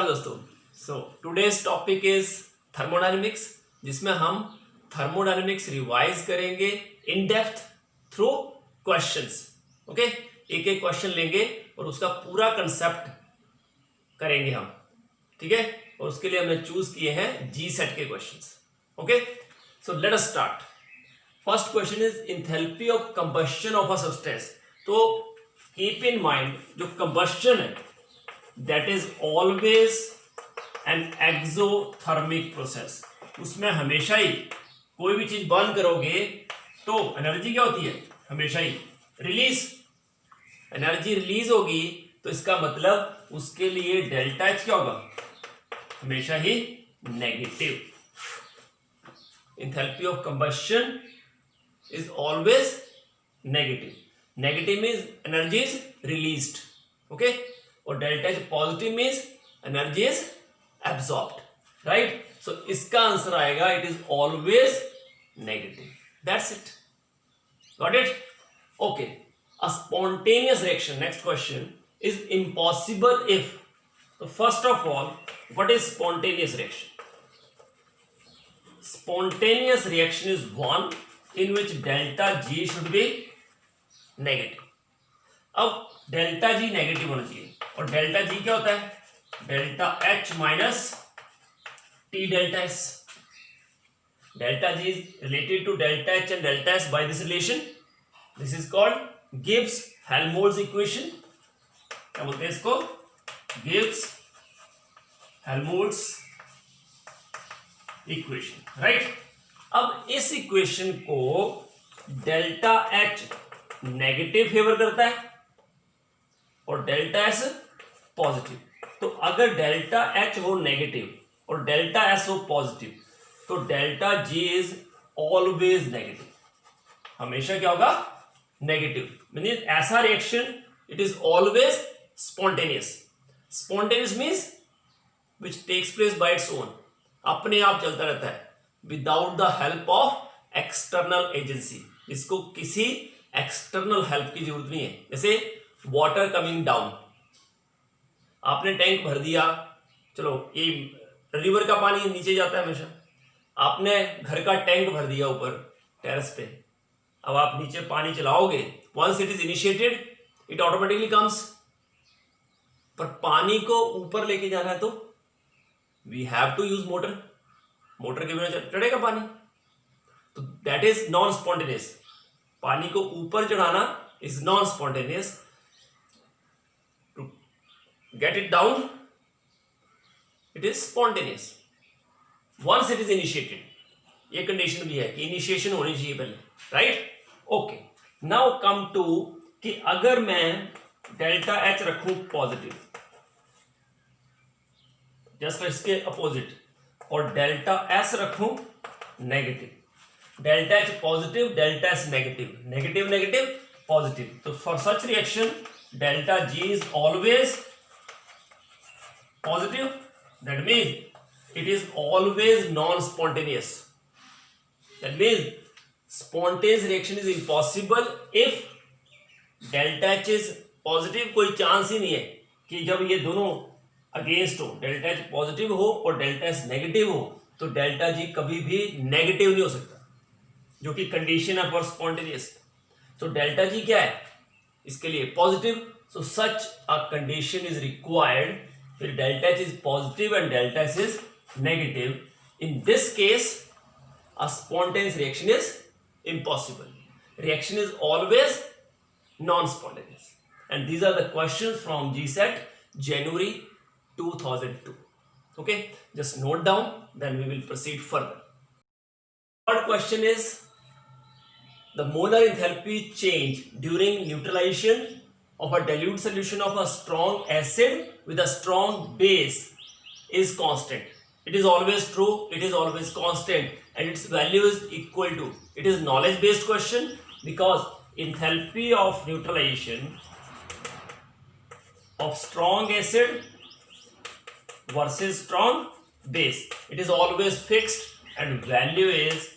दोस्तों, today's topic is thermodynamics, जिसमें हम थर्मोडायनेमिक्स रिवाइज करेंगे in depth through questions. Okay, एक एक क्वेश्चन लेंगे और उसका पूरा कंसेप्ट करेंगे हम। ठीक है, और उसके लिए हमने चूज किए हैं जी सेट के questions. Okay, so let us start. First question is enthalpy of combustion of a substance. तो कीप इन माइंड, जो कंबशन है that is always an exothermic process। उसमें हमेशा ही कोई भी चीज बर्न करोगे तो एनर्जी क्या होती है, हमेशा ही रिलीज। एनर्जी रिलीज होगी तो इसका मतलब उसके लिए डेल्टा एच क्या होगा, हमेशा ही negative. Enthalpy of combustion is always negative. Negative means energy is released. Okay, और delta H positive means energy is absorbed. Right, so इसका आंसर आएगा it is always negative. That's it, got it. Okay, a spontaneous reaction, next question, is impossible if. तो first of all, what is spontaneous reaction? Spontaneous reaction is one in which delta G should be negative। अब delta G negative होना चाहिए, और delta G क्या होता है, delta H minus T delta S. Delta G is related to delta H and delta S by this relation. This is called Gibbs Helmholtz equation. क्या बोलते हैं इसको? Gibbs Helmholtz equation. राइट, अब इस equation को डेल्टा एच नेगेटिव फेवर करता है और डेल्टा एस पॉजिटिव। तो अगर डेल्टा एच हो नेगेटिव और डेल्टा एस हो पॉजिटिव, तो delta G is always negative. हमेशा क्या होगा, नेगेटिव। मीन्स ऐसा reaction it is always spontaneous. Spontaneous means which takes place by its own, अपने आप चलता रहता है, without the help of external agency. इसको किसी एक्सटर्नल हेल्प की जरूरत नहीं है। जैसे वाटर कमिंग डाउन, आपने टैंक भर दिया, चलो ये रिवर का पानी नीचे जाता है हमेशा। आपने घर का टैंक भर दिया ऊपर टेरेस पे, अब आप नीचे पानी चलाओगे, once it is initiated it automatically comes. पर पानी को ऊपर लेके जाना है तो we have to use motor. Motor के बिना चढ़ेगा पानी? तो दैट इज नॉन स्पॉन्टेनियस। पानी को ऊपर चढ़ाना is non spontaneous. To get it down it is spontaneous once it is initiated. ये कंडीशन भी है कि इनिशिएशन होनी चाहिए पहले। Right, okay, now come to कि अगर मैं डेल्टा एच रखूं पॉजिटिव, जस्ट इसके अपोजिट, और डेल्टा एस रखूं negative. Delta H positive, delta S negative, negative negative positive. तो for such reaction delta G is always positive. That means it is always non spontaneous. That means spontaneous reaction is impossible if delta H is positive. कोई chance ही नहीं है कि जब ये दोनों against हो, delta H positive हो और डेल्टा एस नेगेटिव हो, तो डेल्टा जी कभी भी नेगेटिव नहीं हो सकता, जो कि कंडीशन है फॉर स्पॉन्टेनियस। तो डेल्टा जी क्या है इसके लिए, positive. So such a condition is required, फिर delta H is positive and delta S is negative. In this case a spontaneous reaction is impossible. Reaction is always non spontaneous. And these are the questions from GSET January 2002. Okay, just note down, then we will proceed further. Third question is the molar enthalpy change during neutralization of a dilute solution of a strong acid with a strong base is constant. It is always true, it is always constant, and its value is equal to, it is knowledge based question, because enthalpy of neutralization of strong acid versus strong base, it is always fixed, and value is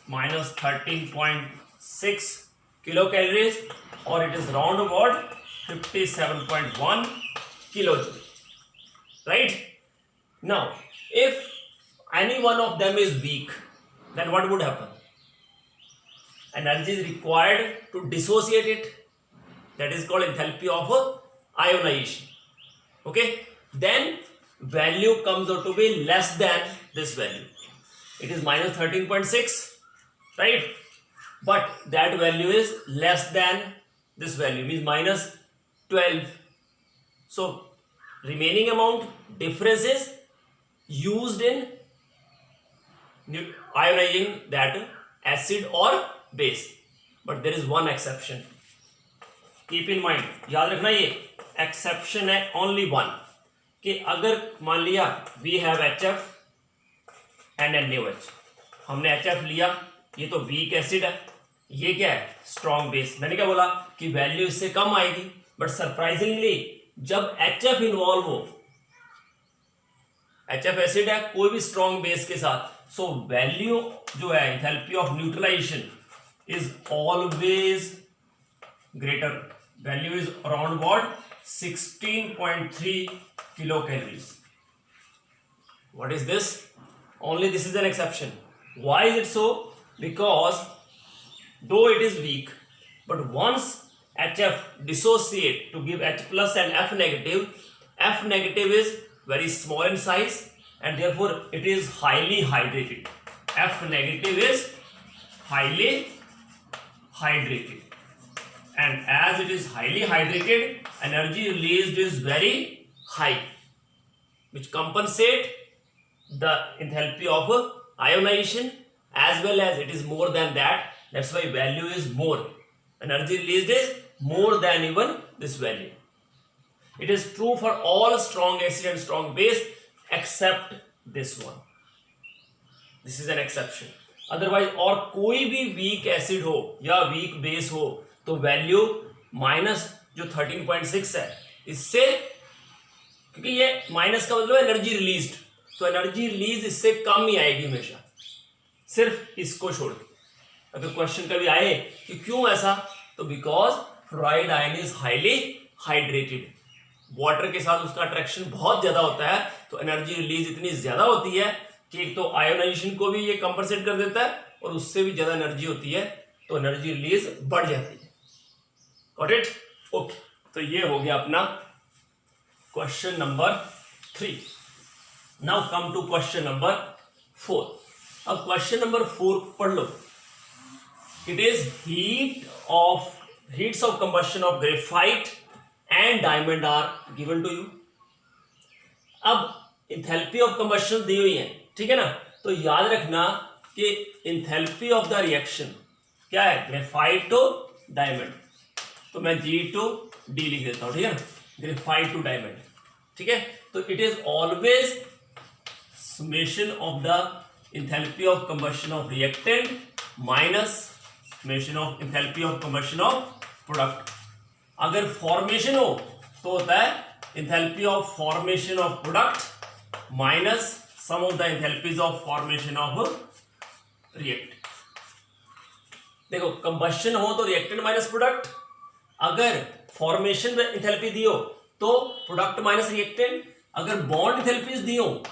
minus 13.6 kilocalories, or it is round about 57.1 kilojoule. Right? Now if any one of them is weak, then what would happen? Energy is required to dissociate it. That is called enthalpy of ionization. Okay, then value comes out to be less than this value. It is minus 13.6, right? But that value is less than this value, means minus 12. So remaining amount difference is used in ionizing that acid or base. But there is one exception. Keep in mind, याद रखना ये exception है only one, कि अगर मान लिया we have HF and NaOH, हमने HF लिया, ये तो weak acid है, ये क्या है strong base. मैंने क्या बोला कि वैल्यू इससे कम आएगी, बट सरप्राइजिंगली जब HF इन्वॉल्व हो, HF एसिड है कोई भी स्ट्रॉन्ग बेस के साथ, सो वैल्यू जो है enthalpy of neutralisation is always greater. Value is around what 16.3 kilo calories. What is this? Only this is an exception. Why is it so? Because though it is weak, but once HF dissociate to give H plus and F negative is very small in size and therefore it is highly hydrated. F negative is highly hydrated, and as it is highly hydrated, energy released is very high, which compensate the enthalpy of ionization, as well as it is more than that. That's why value is more. Energy released is more than even this value. It is true for all strong acid and strong base except this one. This is an exception. Otherwise और कोई भी weak acid हो या weak base हो तो value minus जो 13.6 है इससे, क्योंकि ये माइनस का मतलब एनर्जी रिलीज्ड, तो एनर्जी रिलीज इससे कम ही आएगी हमेशा, सिर्फ इसको छोड़ के. अगर क्वेश्चन कभी आए कि क्यों ऐसा, तो because fluoride ion is highly hydrated, water के साथ उसका अट्रैक्शन बहुत ज्यादा होता है, तो एनर्जी रिलीज इतनी ज्यादा होती है कि एक तो आयोनाइजेशन को भी ये कंपनसेट कर देता है और उससे भी ज्यादा एनर्जी होती है, तो एनर्जी रिलीज बढ़ जाती है. Got it? ओके, तो ये हो गया अपना question number 3. Now come to question number 4. अब क्वेश्चन नंबर 4 पढ़ लो. It is heats of combustion of graphite and diamond are given to you. अब enthalpy of combustion दी हुई है, ठीक है ना? तो याद रखना कि enthalpy of the reaction क्या है? graphite to diamond. तो मैं G to D लिख देता हूँ, ठीक है ना? graphite to diamond, ठीक है? तो it is always summation of the enthalpy of combustion of reactant minus summation of enthalpy of combustion of product. अगर फॉर्मेशन हो तो होता है enthalpy of formation of product minus sum of the enthalpies of formation of reactant. देखो combustion हो तो reactant minus product, अगर formation में enthalpy दी हो तो प्रोडक्ट माइनस रिएक्टेंट, अगर बॉन्ड enthalpies दी हो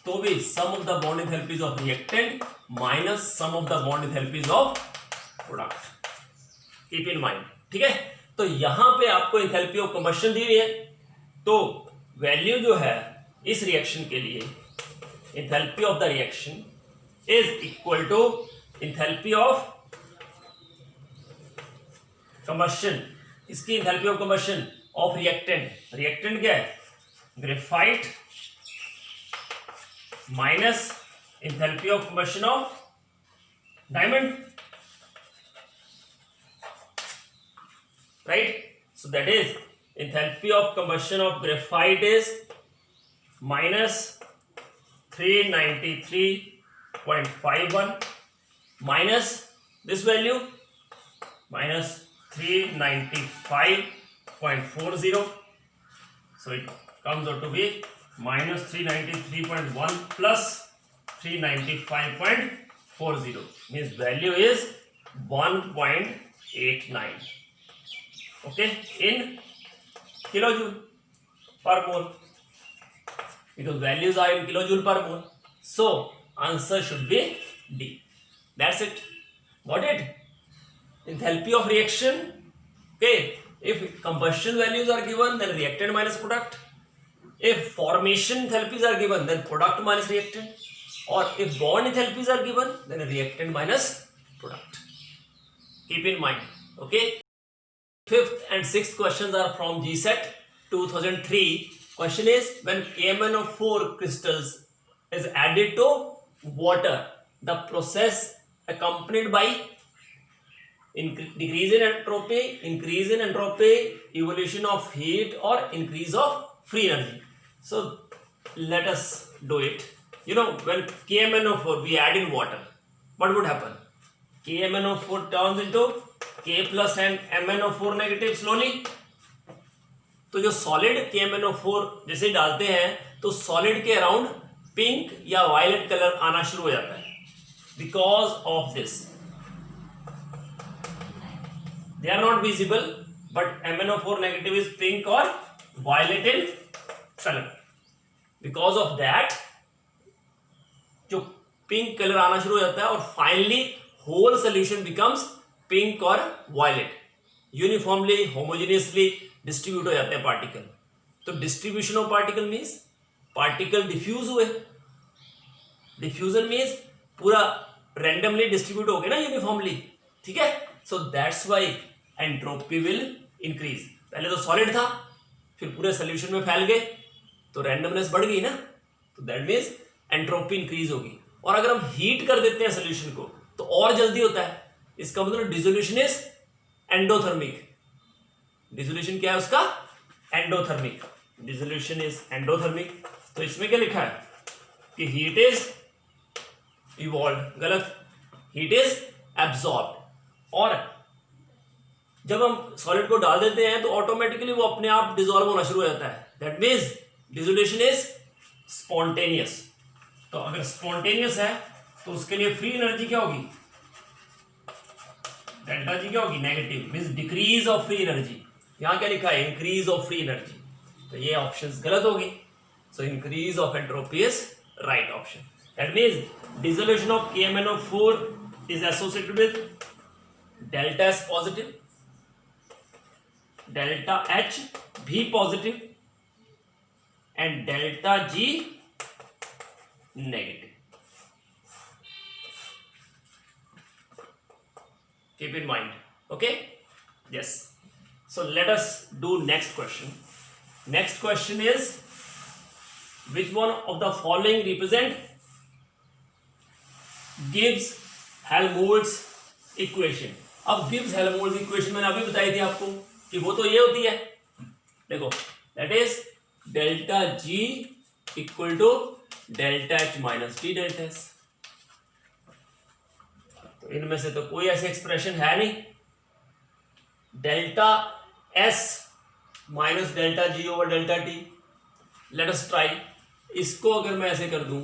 तो भी sum of the bond enthalpies of reactant minus sum of the bond enthalpies of product. Keep in mind, ठीक है? तो यहां पे आपको एंथैल्पी ऑफ कंबशन दी हुई है, तो वैल्यू जो है इस रिएक्शन के लिए enthalpy of the reaction is equal to enthalpy of combustion. इसकी enthalpy of combustion of reactant, reactant क्या है? Graphite minus enthalpy of combustion of diamond. Right? So that is enthalpy of combustion of graphite is minus 393.51 minus this value minus 395.40. So it comes out to be minus 393.1 plus 395.40, means value is 1.89. okay, in kilojoule per mole. because values are in kilojoule per mole. So answer should be D. That's it. Got it? Enthalpy of reaction. Okay, if combustion values are given, then reactant minus product. If formation enthalpies are given, then product minus reactant. Or if bond enthalpies are given, then reactant minus product. Keep in mind. Okay. Fifth and sixth questions are from GSET 2003. Question is, when KMnO4 crystals is added to water, the process accompanied by decrease in entropy, increase in entropy, evolution of heat, or increase of free energy. So let us do it. You know, when KMnO4 we add in water, what would happen? KMnO4 turns into K plus and MnO4 negative slowly. तो जो solid KMnO4 जैसे डालते हैं तो solid के around pink या violet colour आना शुरू हो जाता है. Because of this they are not visible, but MnO4 negative is pink और violet in colour. Because of that जो पिंक कलर आना शुरू हो जाता है और finally whole solution becomes pink और वायलेट. यूनिफॉर्मली होमोजेनियसली डिस्ट्रीब्यूट हो जाते हैं पार्टिकल. तो distribution of particle means particle diffuse हुए. डिफ्यूजन मीन्स पूरा रैंडमली डिस्ट्रीब्यूट हो गए ना यूनिफॉर्मली. ठीक है. So that's why entropy will increase. पहले तो सॉलिड था, फिर पूरे सोल्यूशन में फैल गए तो रैंडमनेस बढ़ गई ना. तो दैट मीन्स एंट्रोपी इंक्रीज होगी. और अगर हम हीट कर देते हैं सोल्यूशन को तो और जल्दी होता है. इसका मतलब डिसोल्यूशन इज एंडोथर्मिक. डिसोल्यूशन क्या है उसका? एंडोथर्मिक. Dissolution is endothermic. तो इसमें क्या लिखा है कि हीट इज इवॉल्व. गलत. Heat is absorb. और जब हम सॉलिड को डाल देते हैं तो ऑटोमेटिकली वो अपने आप डिसॉल्व होना शुरू हो जाता है. That means dissolution is spontaneous. तो अगर स्पॉन्टेनियस है तो उसके लिए फ्री एनर्जी क्या होगी? डेल्टा जी क्या होगी? Negative. Means decrease of free energy. यहां क्या लिखा है? Increase of free energy. तो ये ऑप्शंस गलत होगी. So increase of entropy is right option. That means dissolution of KMnO4 is associated with delta S positive, delta H भी positive and delta G negative. Keep in mind. Okay. Yes. So let us do next question. Next question is, which one of the following represent Gibbs-Helmholtz equation? अब Gibbs-Helmholtz equation मैंने अभी बताई थी आपको कि वो तो ये होती है. देखो, that is delta G equal to delta H minus D delta S. तो इनमें से तो कोई ऐसे एक्सप्रेशन है नहीं. Delta S minus delta G over delta T. Let us try. इसको अगर मैं ऐसे कर दूं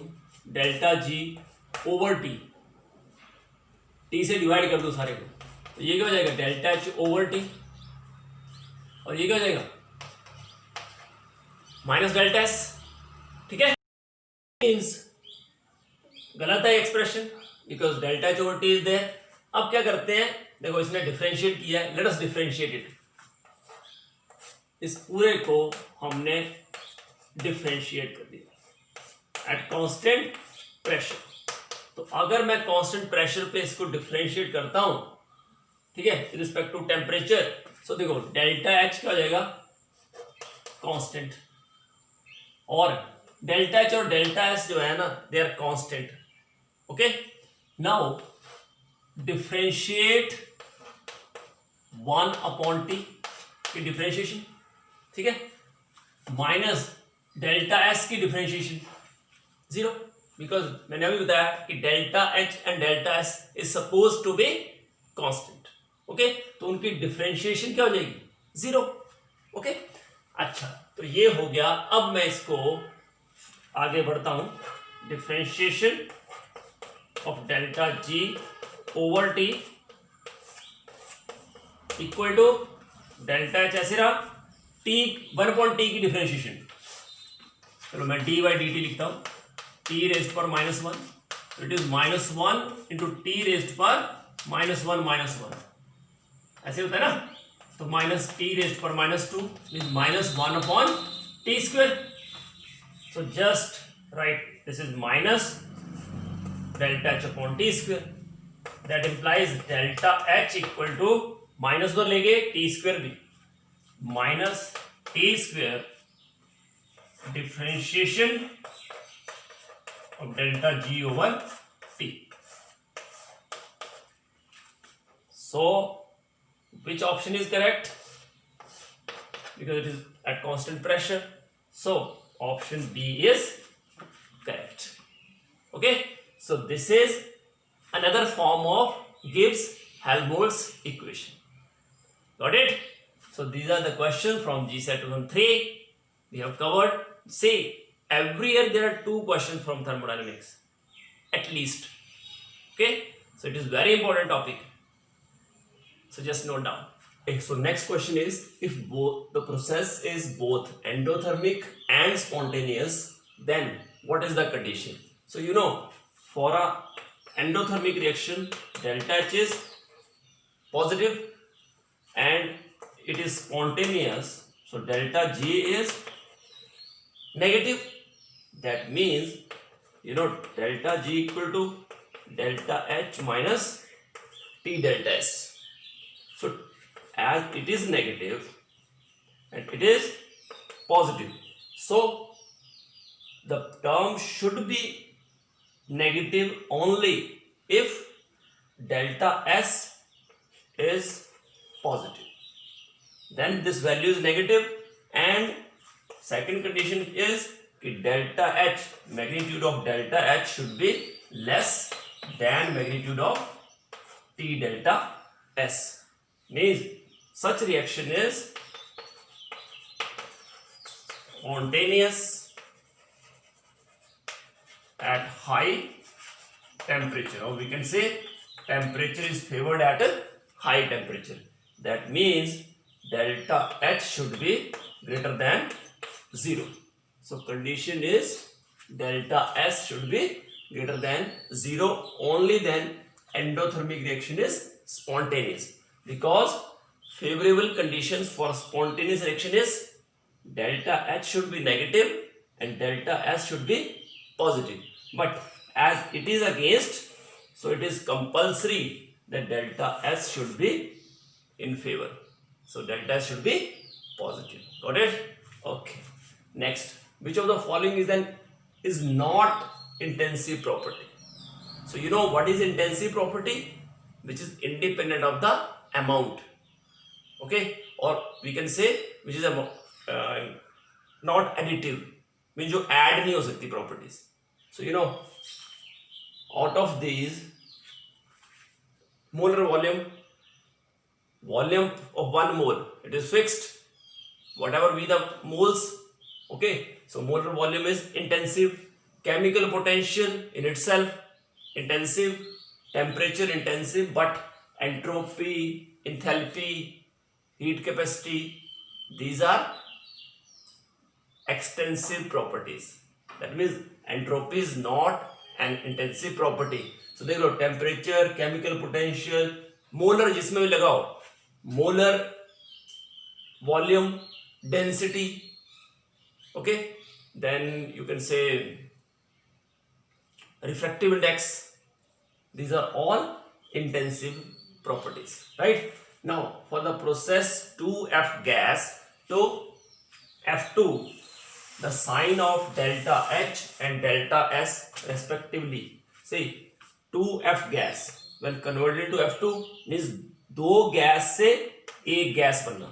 delta G over T, T से डिवाइड कर दूं सारे को, तो ये क्या हो जाएगा? Delta H over T. और ये क्या हो जाएगा? Minus delta S. ठीक है. मीन्स गलत है expression because delta H over T is there. अब क्या करते हैं? देखो, इसने डिफरेंशिएट किया है. Let us differentiate it. इस पूरे को हमने डिफरेंशिएट कर दिया एट कांस्टेंट प्रेशर. तो अगर मैं कांस्टेंट प्रेशर पे इसको डिफरेंशिएट करता हूं, ठीक है, रिस्पेक्ट टू टेम्परेचर, सो देखो डेल्टा एच क्या हो जाएगा? कांस्टेंट. और डेल्टा एच और डेल्टा एस जो है ना, they are constant. Okay. Now differentiate 1 upon t की डिफरेंशिएशन. ठीक है. माइनस डेल्टा एस की डिफरेंशिएशन 0, बिकॉज मैंने अभी बताया कि delta H and delta S is suppose to be constant. Okay. तो उनकी डिफरेंशिएशन क्या हो जाएगी? 0. ओके. अच्छा, तो ये हो गया. अब मैं इसको आगे बढ़ता हूं. Differentiation of delta G over T equal to delta H ऐसे रहा. T 1 upon T की डिफरेंशिएशन. चलो मैं डी बाई डी टी लिखता हूं, टी रेस्ट पर -1, it is -1 into T rest पर -1, ऐसे होता है ना। तो माइनस टी रेस्ट पर -2 mean -1 upon T square. So just write this is minus delta H upon T square, that implies delta H equal to minus दो लेंगे टी स्क्वेयर भी, minus T square differentiation of delta G over T. So, which option is correct? Because it is at constant pressure. So, option B is correct. Okay. So, this is another form of Gibbs-Helmholtz equation. Got it? So, these are the questions from GSAT 2003. We have covered. Say, every year there are 2 questions from thermodynamics at least. Okay, so it is very important topic, so just note down. Okay, so next question is, if both the process is both endothermic and spontaneous, then what is the condition? So you know, for a endothermic reaction, delta H is positive and it is spontaneous, so delta G is negative. That means, you know, delta G equal to delta H minus T delta S. So, as it is negative and it is positive, so the term should be negative only if delta S is positive. Then this value is negative, and second condition is delta H, magnitude of delta H should be less than magnitude of T delta S. Means such reaction is spontaneous at high temperature, or we can say temperature is favored at a high temperature. That means delta H should be greater than 0. So condition is delta S should be greater than 0, only then endothermic reaction is spontaneous. Because favorable conditions for spontaneous reaction is delta H should be negative and delta S should be positive. But as it is against, so it is compulsory that delta S should be in favor. So delta S should be positive. Got it? Okay. Next, which of the following is not intensive property? So you know what is intensive property, which is independent of the amount. Okay, or we can say which is not additive, means जो add नहीं हो सकती properties. So you know, out of these, molar volume of 1 mole, it is fixed, whatever be the moles. Okay, so molar volume is intensive, chemical potential in itself intensive, temperature intensive, but entropy, enthalpy, heat capacity, these are extensive properties. That means entropy is not an intensive property. So देख लो temperature, chemical potential, molar जिसमें भी लगाओ, molar volume, density. Okay, then you can say refractive index. These are all intensive properties, right? Now for the process 2F gas to F2, the sign of delta H and delta S respectively. See, 2F gas when converted to F2 means दो gas से एक gas बनना,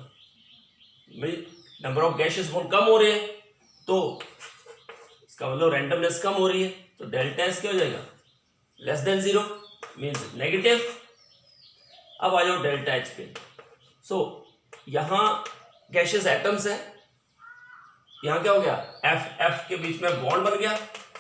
number of gases बहुत कम हो रहे हैं, तो इसका मतलब रैंडमनेस कम हो रही है, तो डेल्टा एस क्या हो जाएगा, लेस देन 0 मीन्स नेगेटिव। अब आ जाओ डेल्टा एच पे। सो यहां गैसेस एटम्स है, यहां क्या हो गया, एफ एफ के बीच में बॉन्ड बन गया,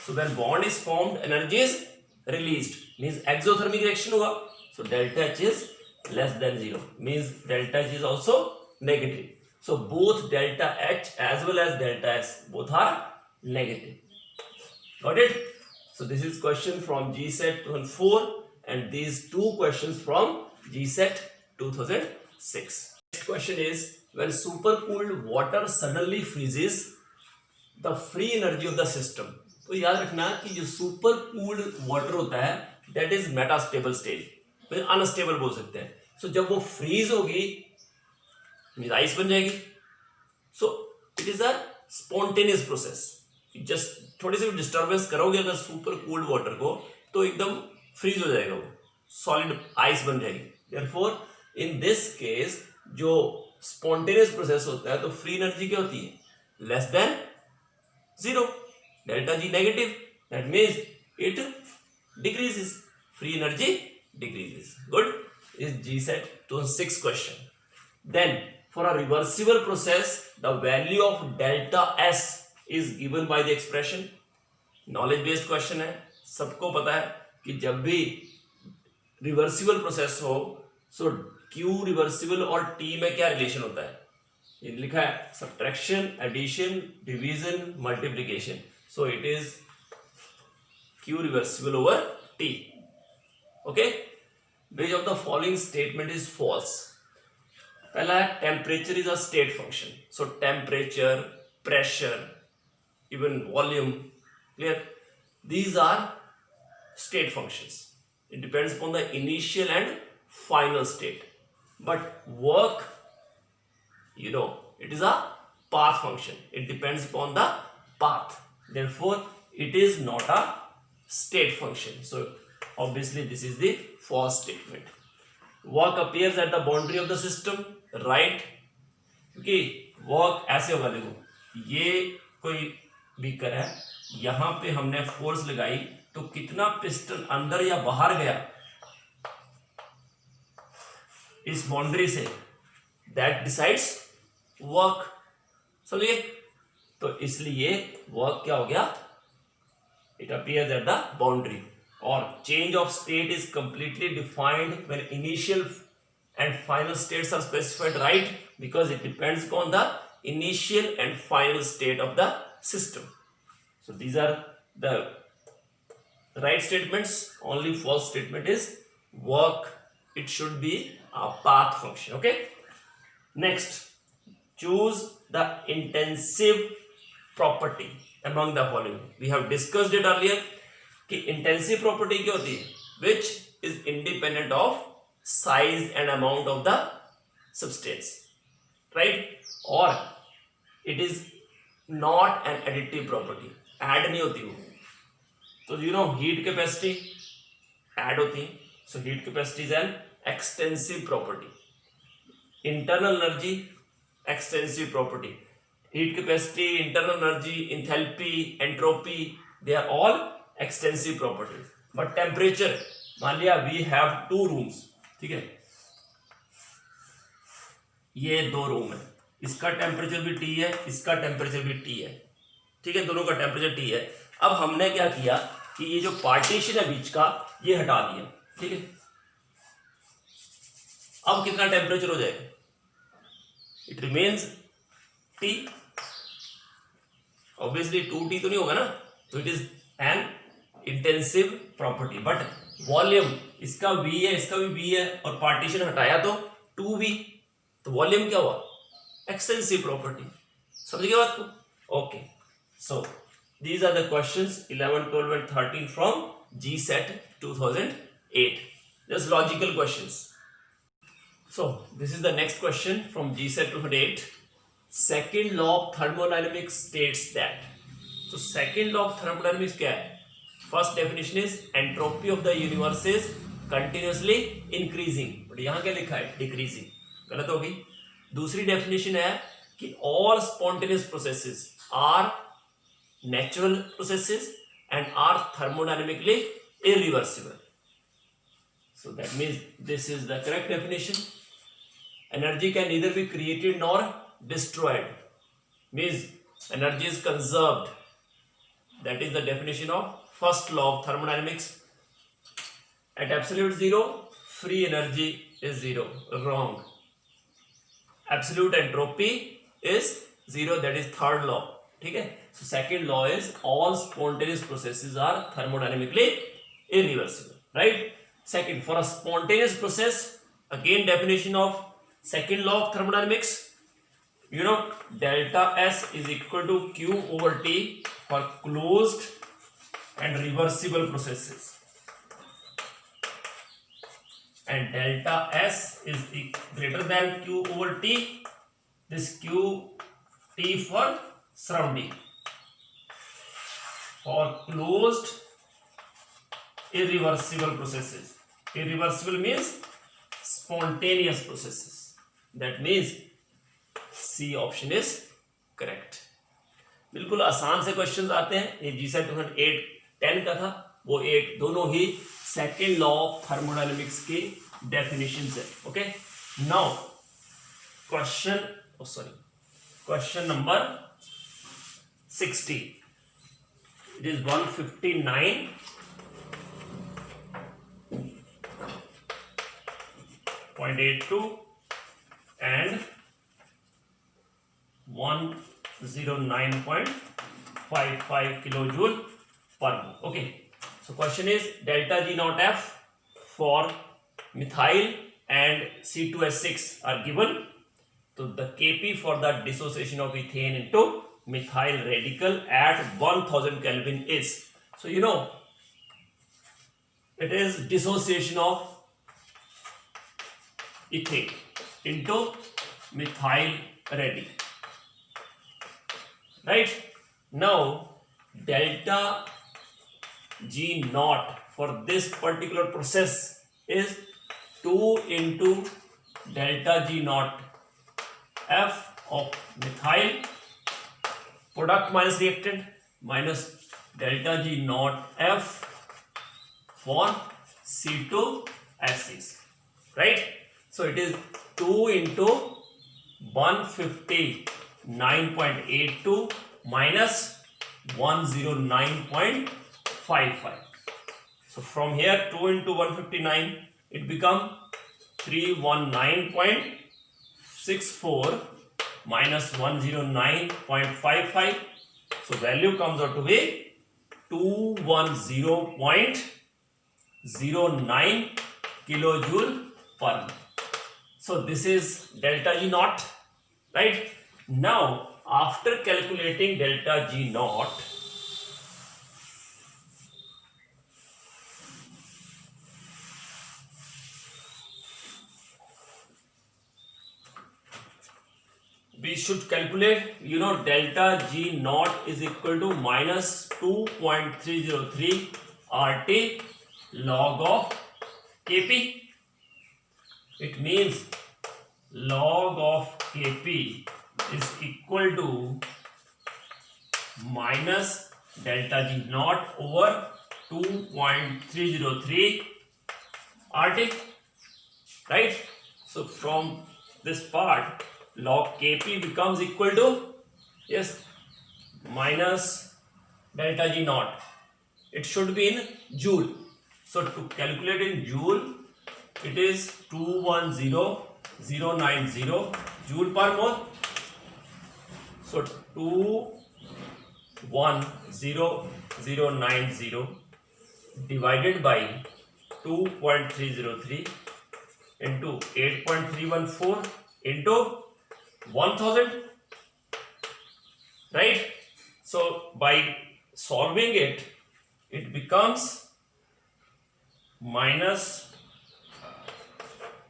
so when bond is formed energy is released means exothermic reaction होगा, so delta H is less than 0 means delta H is also negative. So both delta H as well as delta S both are negative. Got it? So this is question from GSET 2004 and these two questions from GSET 2006. Next question is, when supercooled water suddenly freezes, the free energy of the system. तो याद रखना कि जो super cooled water होता है that is metastable stage, unstable बोल सकते हैं. सो जब वो फ्रीज होगी आइस बन जाएगी. सो it is a spontaneous process. Just थोड़ी सी डिस्टर्बेंस करोगे अगर सुपर कूल्ड वाटर को तो एकदम फ्रीज हो जाएगा, वो सॉलिड आइस बन जाएगी. देयरफॉर इन दिस केस जो स्पॉन्टेनियस प्रोसेस होता है तो फ्री एनर्जी क्या होती है? Less than zero, delta G negative. That means it decreases, free energy decreases. Good. Is GSET 2006 question. Then for a reversible process the value of delta S is given by the expression. knowledge based question है, सबको पता है कि जब भी reversible process हो सो Q reversible और T में क्या रिलेशन होता है? ये लिखा है subtraction, addition, division, multiplication. So it is Q reversible over T. Okay. which of the following statement is false? पहला है temperature is a state function. So temperature, pressure, even volume, clear, these are state functions. It depends upon the initial and final state. But work, you know, it is a path function. It depends upon the path. Therefore, it is not a state function. So, obviously, this is the false statement. Work appears at the boundary of the system, right? क्योंकि work ऐसे होगा, देखो ये कोई beaker है, यहां पे हमने फोर्स लगाई तो कितना पिस्टन अंदर या बाहर गया इस बाउंड्री से, दैट डिसाइड्स वर्क. समझिए? तो इसलिए वर्क क्या हो गया? It appears at the boundary. और change of state is completely defined when initial and final states are specified, right? Because it depends on the initial and final state of the system. So these are the right statements. Only false statement is work. It should be a path function. Okay. Next, choose the intensive property among the following. We have discussed it earlier कि intensive property क्या होती है? Which is independent of size and amount of the substance, right? Or it is not an additive property. Add नहीं होती वो. तो you know heat capacity add होती है. So heat capacity is an extensive property. Internal energy extensive property. Heat capacity, internal energy, enthalpy, entropy, they are all extensive properties. But temperature, मान लिया we have 2 rooms, ठीक है, ये 2 room है, इसका temperature भी T है, इसका टेम्परेचर भी T है, ठीक है, दोनों का टेम्परेचर T है. अब हमने क्या किया कि ये जो पार्टीशन है बीच का ये हटा दिया, ठीक है. अब कितना टेम्परेचर हो जाएगा? It remains T. Obviously 2T तो नहीं होगा ना, तो it is an intensive property. But volume, इसका V है, इसका भी V है, और पार्टीशन हटाया तो 2V, तो वॉल्यूम क्या हुआ? Extensive property. समझ गए बात को? Okay. So these are the questions 11, 12 and 13 from GSET 2008. Just logical questions. So this is the next question from GSET 2008. Second law of thermodynamics states that. So second law of thermodynamics क्या है? First definition is entropy of the universe is continuously increasing. but यहाँ क्या लिखा है? Decreasing. गलत होगी. दूसरी definition है कि all spontaneous processes are natural processes and are thermodynamically irreversible. So that means this is the correct definition. Energy can neither be created nor destroyed. Means energy is conserved. That is the definition of first law of thermodynamics. At absolute zero, free energy is zero. Wrong. Absolute entropy is zero. That is third law. ठीक है. So second law is all spontaneous processes are thermodynamically irreversible, right? Second, for a spontaneous process, again definition of second law of thermodynamics, you know, delta S is equal to Q over T for closed and reversible processes, and delta S is greater than Q over T, this Q T for surrounding, for closed irreversible processes. Irreversible means spontaneous processes. That means C option is correct. बिल्कुल आसान से questions आते हैं. ये GSET 2008-10 का था, वो 8 दोनों ही सेकेंड लॉ ऑफ थर्मोडायनेमिक्स की डेफिनेशंस है. Okay, now question number 60. It is 159.82 and 109.55 kilojoule per mole. Okay, so question is delta G naught F for methyl and C2H6 are given. So the Kp for the dissociation of ethane into methyl radical at 1000 Kelvin is, so you know, it is dissociation of ethane into methyl radical, right? Now delta G naught for this particular process is 2 into delta G naught F of methyl product minus reactant minus delta G naught F for C2H6, right? So it is 2 into 159.82 minus 109.55. So from here 2 into 159, it become 319.64 minus 109.55. So value comes out to be 210.09 kilojoule per mole. So this is delta G naught, right? Now after calculating delta G naught, we should calculate, you know, delta G naught is equal to minus 2.303 RT log of Kp. It means log of Kp is equal to minus delta G naught over 2.303 RT, right? So from this part, log Kp becomes equal to, yes, minus delta G naught. It should be in joule. So to calculate in joule, it is 210090 joule per mole. So 210090 divided by 2.303 into 8.314 into 1000, right? So by solving it, it becomes minus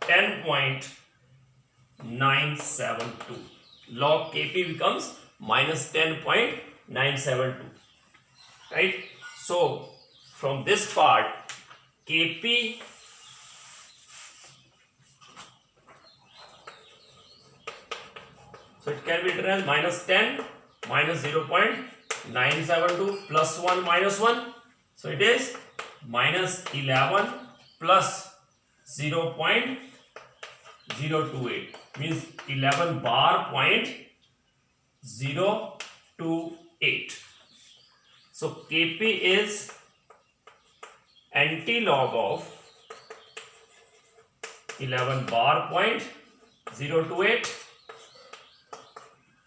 10.972. Log Kp becomes minus 10.972, right? So from this part, Kp so it can be written as minus 10 minus 0.972 plus 1 minus 1. So it is minus 11 plus 0.028, means 11 bar point 028. So Kp is anti-log of 11 bar point 028.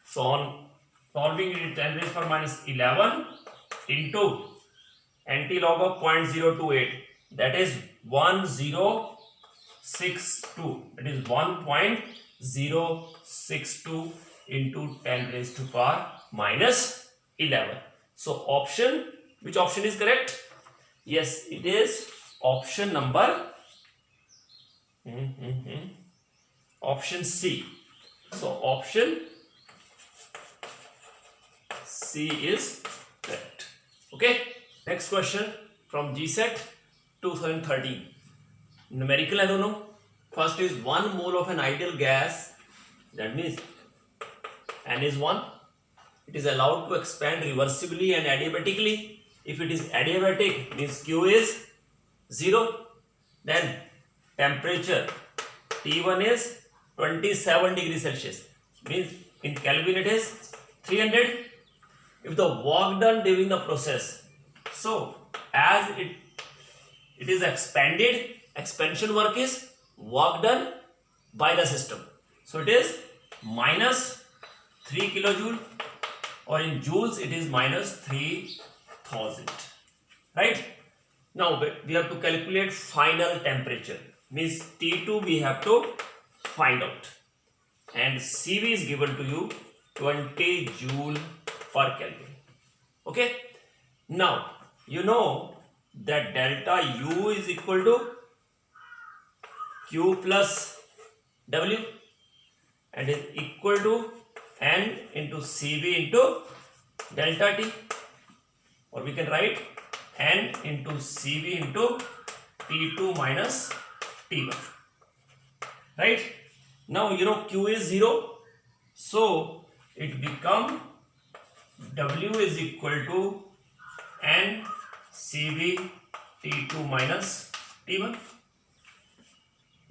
So on Solving it 10 raised power minus 11 into anti-log of 0.028, that is 1062, that is 1.062 into 10 raised to power minus 11. So option, which option is correct? Yes, it is option number option C. So option C is correct. Okay. Next question from GSET 2013. Numerical है दोनों. First is 1 mole of an ideal gas. That means N is 1. It is allowed to expand reversibly and adiabatically. If it is adiabatic, means Q is 0. Then temperature T1 is 27 degrees Celsius. Means in Kelvin it is 300. If the work done during the process, so as it is expanded, expansion work is work done by the system. So it is minus 3 kilojoule, or in joules it is minus 3000. Right? Now we have to calculate final temperature. Means T2 we have to find out. And CV is given to you 20 joule per Kelvin. Okay? Now you know that delta U is equal to Q plus W and is equal to N into CV into delta T, or we can write N into CV into T2 minus T1. Right? Now you know Q is 0, so it become W is equal to N CV T2 minus T1,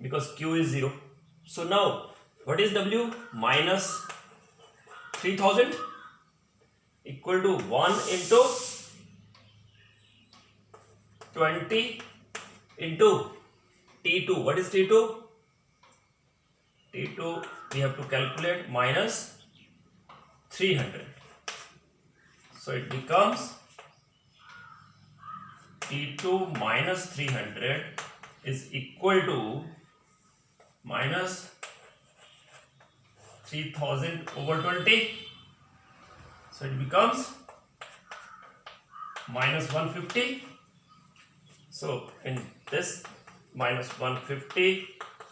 because Q is 0. So now what is W? Minus 3000 equal to 1 into 20 into T2. What is T2? T2 we have to calculate minus 300. So it becomes T2 minus 300 is equal to minus 3000 over 20. So it becomes minus 150. So in this minus 150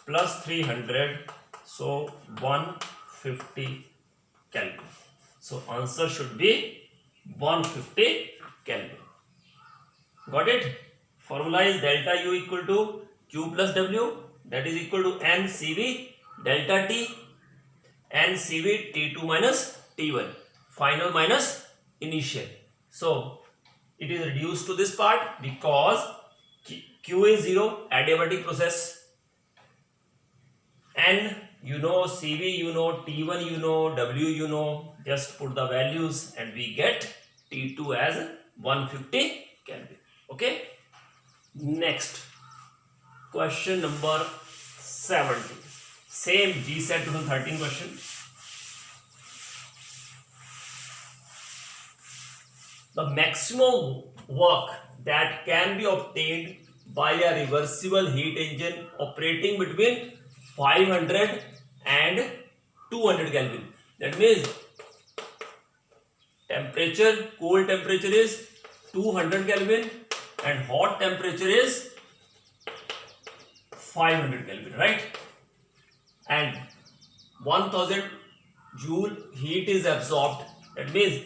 plus 300, so 150 Kelvin. So answer should be 150 Kelvin. Got it? Formula is delta U equal to Q plus W, that is equal to N CV delta T, N CV T2 minus T1, final minus initial. So it is reduced to this part because Q is 0, adiabatic process. N you know, CV you know, T1 you know, W you know, just put the values and we get T2 as 150 Kelvin. Okay. Next question number 70. Same GSET 2013 question. The maximum work that can be obtained by a reversible heat engine operating between 500 and 200 Kelvin. That means temperature, cold temperature is 200 Kelvin and hot temperature is 500 Kelvin, right? And 1000 joule heat is absorbed. That means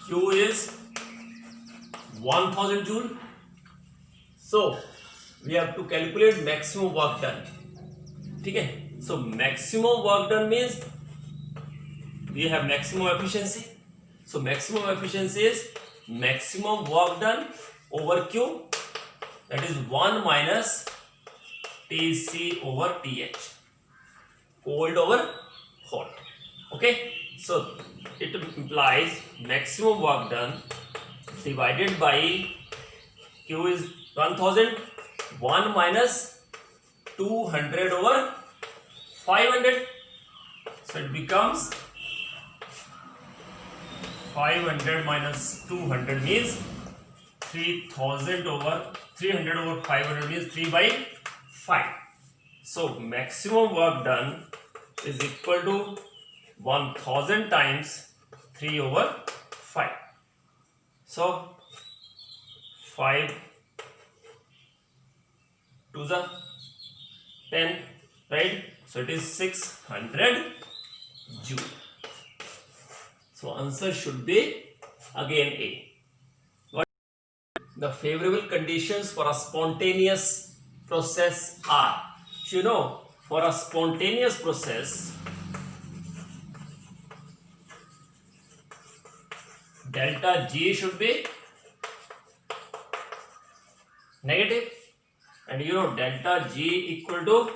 Q is 1000 joule. So we have to calculate maximum work done. Okay? So maximum work done means we have maximum efficiency. So maximum efficiency is maximum work done over Q, that is 1 minus Tc over Th, cold over hot. Okay, so it implies maximum work done divided by Q is 1000, 1 minus 200 over 500. So it becomes 500 minus 200 means 3000 over 300 over 500 means 3 by 5. So maximum work done is equal to 1000 times 3 over 5. So 5 to the 10, right? So it is 600 joule. So answer should be again A. What the favorable conditions for a spontaneous process are? So, you know, for a spontaneous process, delta G should be negative, and you know delta G equal to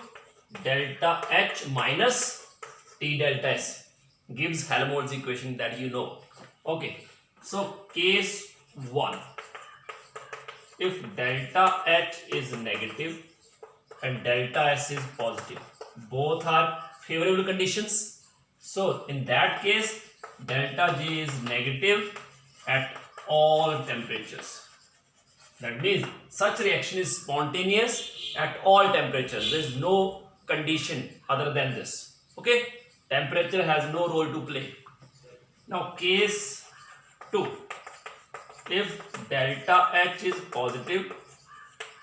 delta H minus T delta S gives Helmholtz equation that you know. Okay, so case 1, if delta H is negative and delta S is positive, both are favorable conditions. So in that case, delta G is negative at all temperatures. That means such reaction is spontaneous at all temperatures. There is no condition other than this. Okay, temperature has no role to play. Now case 2, if delta H is positive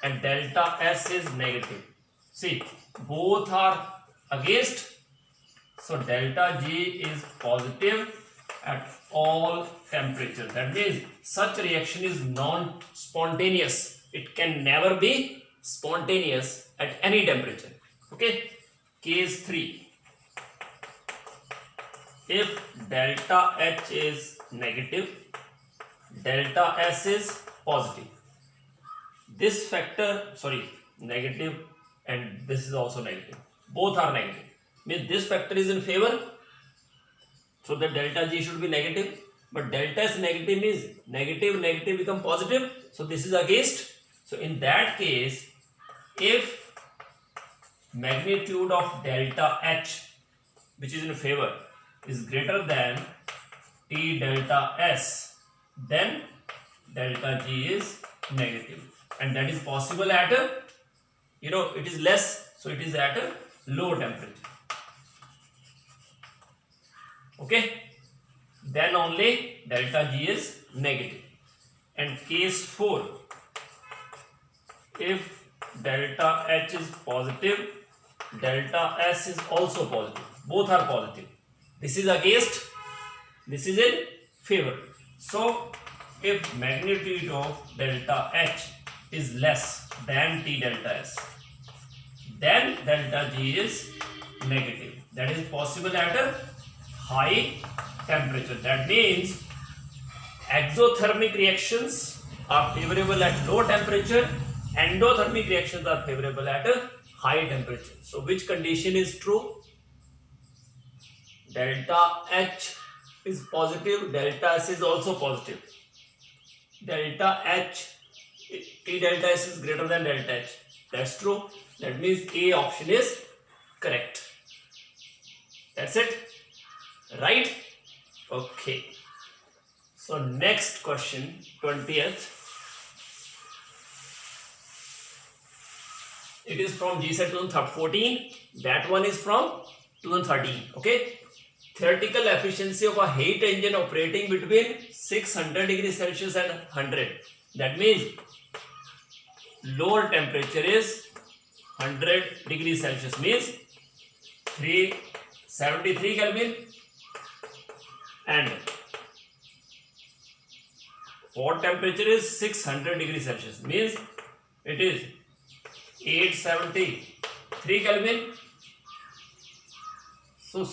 and delta S is negative, see both are against, so delta G is positive at all temperatures. That means such reaction is non-spontaneous. It can never be spontaneous at any temperature. Okay, case 3, if delta H is negative, delta S is positive, this factor, negative, and this is also negative, both are negative, means this factor is in favor, so the delta G should be negative, but delta S negative means negative become positive, so this is against. So in that case, if magnitude of delta H, which is in favor, is greater than T delta S, then delta G is negative, and that is possible at a, you know, it is less, so it is at a low temperature. Okay, then only delta G is negative. And case 4, if delta H is positive, delta S is also positive, both are positive, this is against, this is in favor. So if magnitude of delta H is less than T delta S, then delta G is negative. That is possible at a high temperature. That means exothermic reactions are favorable at low temperature, endothermic reactions are favorable at a high temperature. So which condition is true? Delta H is positive, delta S is also positive. Delta H, T delta S is greater than delta H. That's true. That means A option is correct. That's it. Right? Okay. So next question, 20th. It is from GSET 2014. That one is from 2013. Okay. Theoretical efficiency of a heat engine operating between 600 degrees Celsius and 100. That means lower temperature is 100 degrees Celsius, means 373 Kelvin, and hot temperature is 600 degrees Celsius, means it is 873 Kelvin. So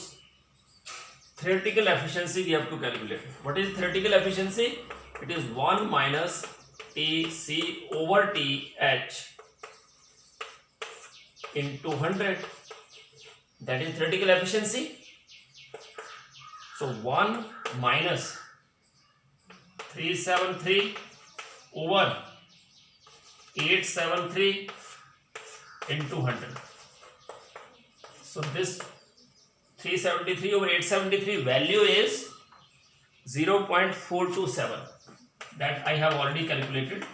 theoretical efficiency we have to calculate. What is theoretical efficiency? It is 1 minus Tc over Th into 100. That is theoretical efficiency. So 1 minus 373 over 873 into 100. So this 373 over 873 value is 0.427, that I have already calculated,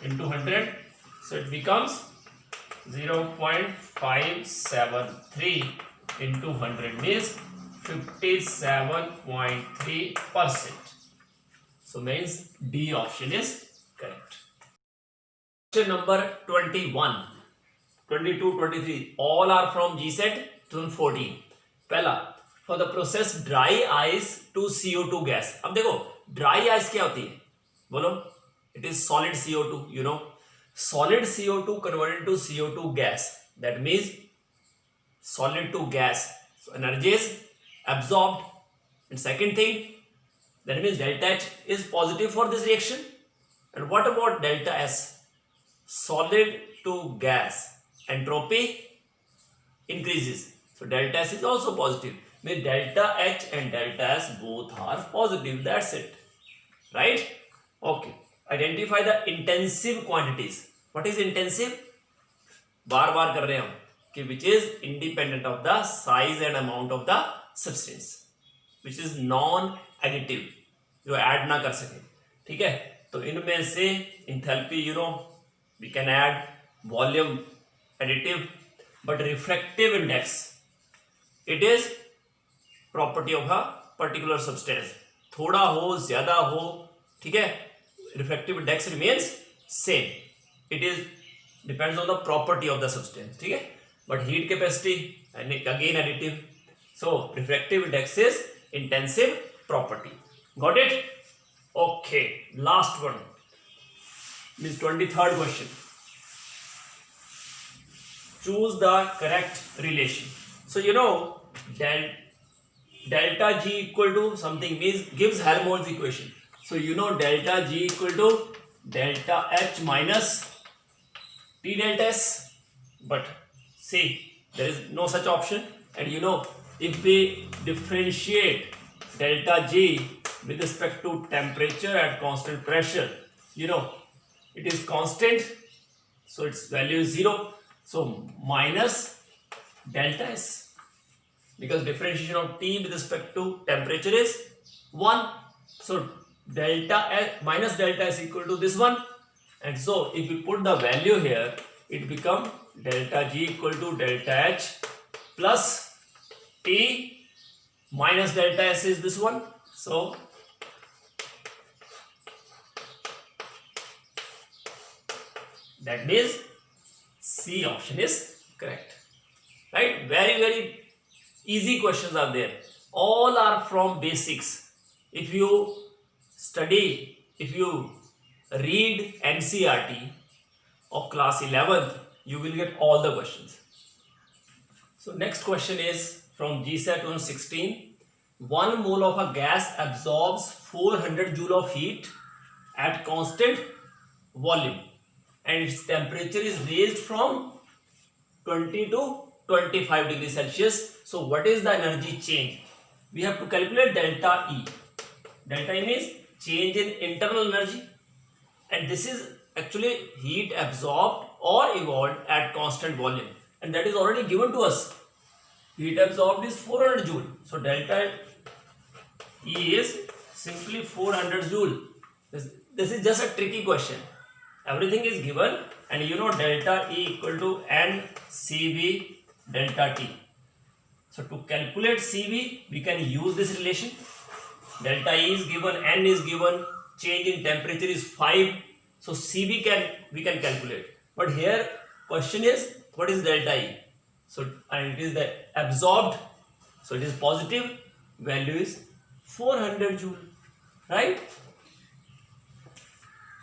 into 100, so it becomes 0.573 into 100 means 57.3%. So means D option is correct. Question number 21, 22, 23 all are from GSET 2014. पहला, for the process dry ice to CO2 gas. अब देखो dry ice क्या होती है, बोलो. It is solid CO2, you know. Solid CO2 converted to CO2 gas. That means solid to gas. So energy is absorbed. And second thing, that means delta H is positive for this reaction. And what about delta S? Solid to gas. Entropy increases. So delta S is also positive. Means delta H and delta S both are positive. That's it. Right? Okay. Identify the intensive quantities. What is intensive? बार बार कर रहे हैं हम कि which is independent of the size and amount of the substance, which is non-additive, जो add ना कर सके. ठीक है, तो इनमें से enthalpy, you know, we can add volume additive, but refractive index, it is property of a particular substance. थोड़ा हो ज्यादा हो, ठीक है, refractive index remains same. It is depends on the property of the substance. ठीक है, but heat capacity and again additive. So refractive index is intensive property. Got it? Okay, last one means 23rd question. Choose the correct relation. So you know delta G equal to something means gives Helmholtz equation. So you know delta G equal to delta H minus T delta S, but see there is no such option. And you know if we differentiate delta G with respect to temperature at constant pressure, you know it is constant, so its value is 0. So minus delta S, because differentiation of T with respect to temperature is 1. So delta S minus delta S equal to this one. And so if we put the value here, it become delta G equal to delta H plus T minus delta S is this one. So that means C option is correct. Right? Very, very easy questions are there. All are from basics. If you study, if you read NCERT of class 11th, you will get all the questions. So next question is from GSET 2016. 1 mole of a gas absorbs 400 joule of heat at constant volume and its temperature is raised from 20 to 25 degrees Celsius. So what is the energy change? We have to calculate delta E. Delta E means change in internal energy, and this is actually heat absorbed or evolved at constant volume, and that is already given to us. Heat absorbed is 400 joule, so delta E is simply 400 joule. This is just a tricky question. Everything is given, and you know delta E equal to NCV delta T. So to calculate CV, we can use this relation. Delta E is given, N is given, change in temperature is 5. So CV we can calculate. But here question is what is delta E? So and it is the absorbed. So it is positive. Value is 400 joule. Right?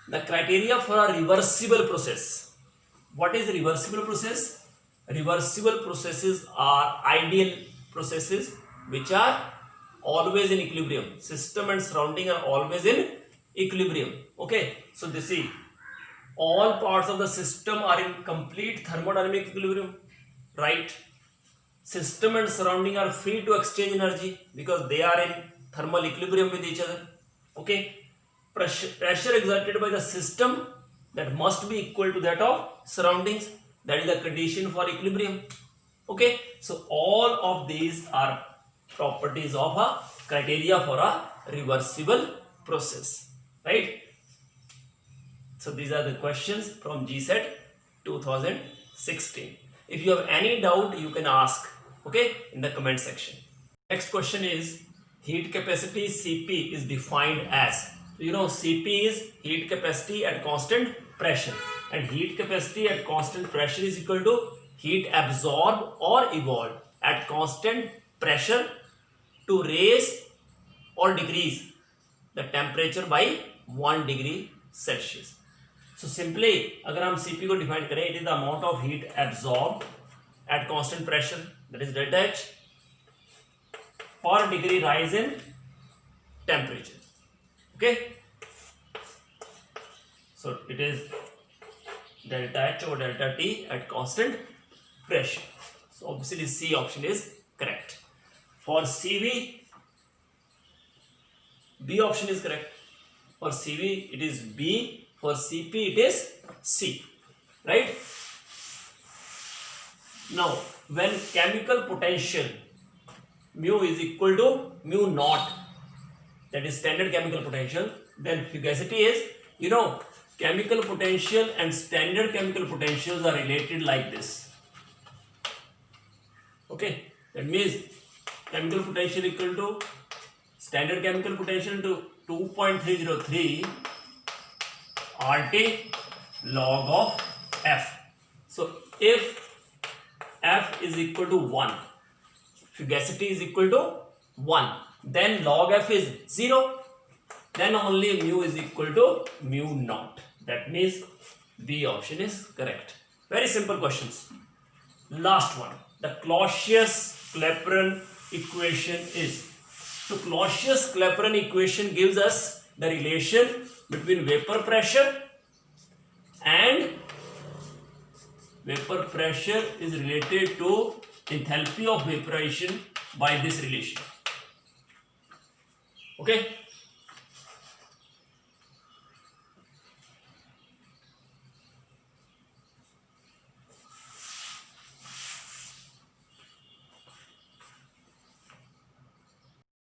The criteria for a reversible process. What is reversible process? Reversible processes are ideal processes which are always in equilibrium. System and surrounding are always in equilibrium. Okay, so this is all parts of the system are in complete thermodynamic equilibrium, right? System and surrounding are free to exchange energy because they are in thermal equilibrium with each other. Okay, pressure exerted by the system that must be equal to that of surroundings. That is the condition for equilibrium. Okay, so all of these are properties of a criteria for a reversible process, right? So these are the questions from GSET 2016. If you have any doubt, you can ask, okay, in the comment section. Next question is, heat capacity Cp is defined as, so you know Cp is heat capacity at constant pressure, and heat capacity at constant pressure is equal to heat absorbed or evolved at constant pressure to raise or decrease the temperature by 1 degree Celsius. So simply अगर हम Cp को define करें, it is the amount of heat absorbed at constant pressure, that is delta H, per degree rise in temperature. Okay, so it is delta H or delta T at constant pressure. So obviously C option is correct. For Cv, B option is correct. For Cv it is B, for Cp it is C, right? Now when chemical potential mu is equal to mu naught, that is standard chemical potential, then fugacity is, you know, chemical potential and standard chemical potentials are related like this. Okay, that means chemical potential equal to standard chemical potential to 2.303 RT log of F. So if F is equal to 1, fugacity is equal to 1, then log F is 0, then only mu is equal to mu naught. That means B option is correct. Very simple questions. Last one, the Clausius-Clapeyron equation is. So Clausius-Clapeyron equation gives us the relation between vapor pressure and vapor pressure is related to enthalpy of vaporization by this relation. Okay,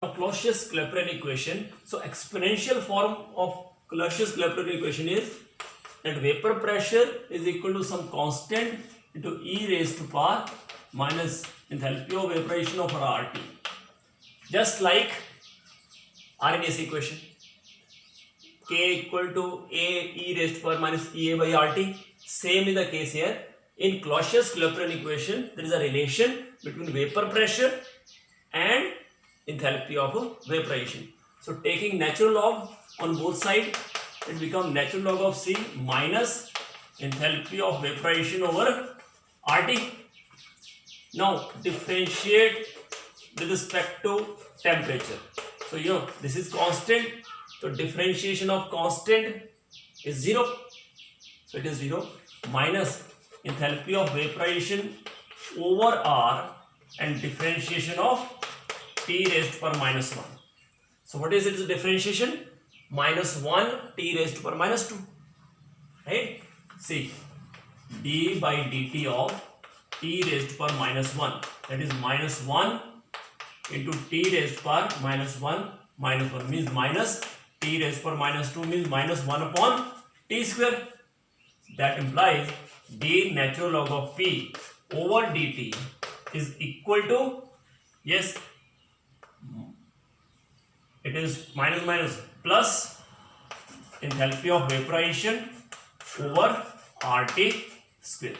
Clausius-Clapeyron equation. So exponential form of Clausius-Clapeyron equation is that vapor pressure is equal to some constant into e raised to power minus enthalpy of vaporization of RT. Just like Arrhenius equation, K equal to A e raised to power minus EA by RT. Same is the case here. In Clausius-Clapeyron equation, there is a relation between vapor pressure and enthalpy of vaporization. So taking natural log on both sides, it becomes natural log of C minus enthalpy of vaporization over RT. Now differentiate with respect to temperature. So you know this is constant, so differentiation of constant is 0, so it is 0 minus enthalpy of vaporization over R and differentiation of T raised to power minus 1. So what is its differentiation? Minus 1 T raised to power minus 2, right? See, d by dt of T raised to power minus 1, that is minus 1 into T raised to power minus 1 means minus T raised to power minus 2 means minus 1 upon T square. That implies d natural log of P over dt is equal to, yes, it is minus minus plus enthalpy of vaporization over RT square,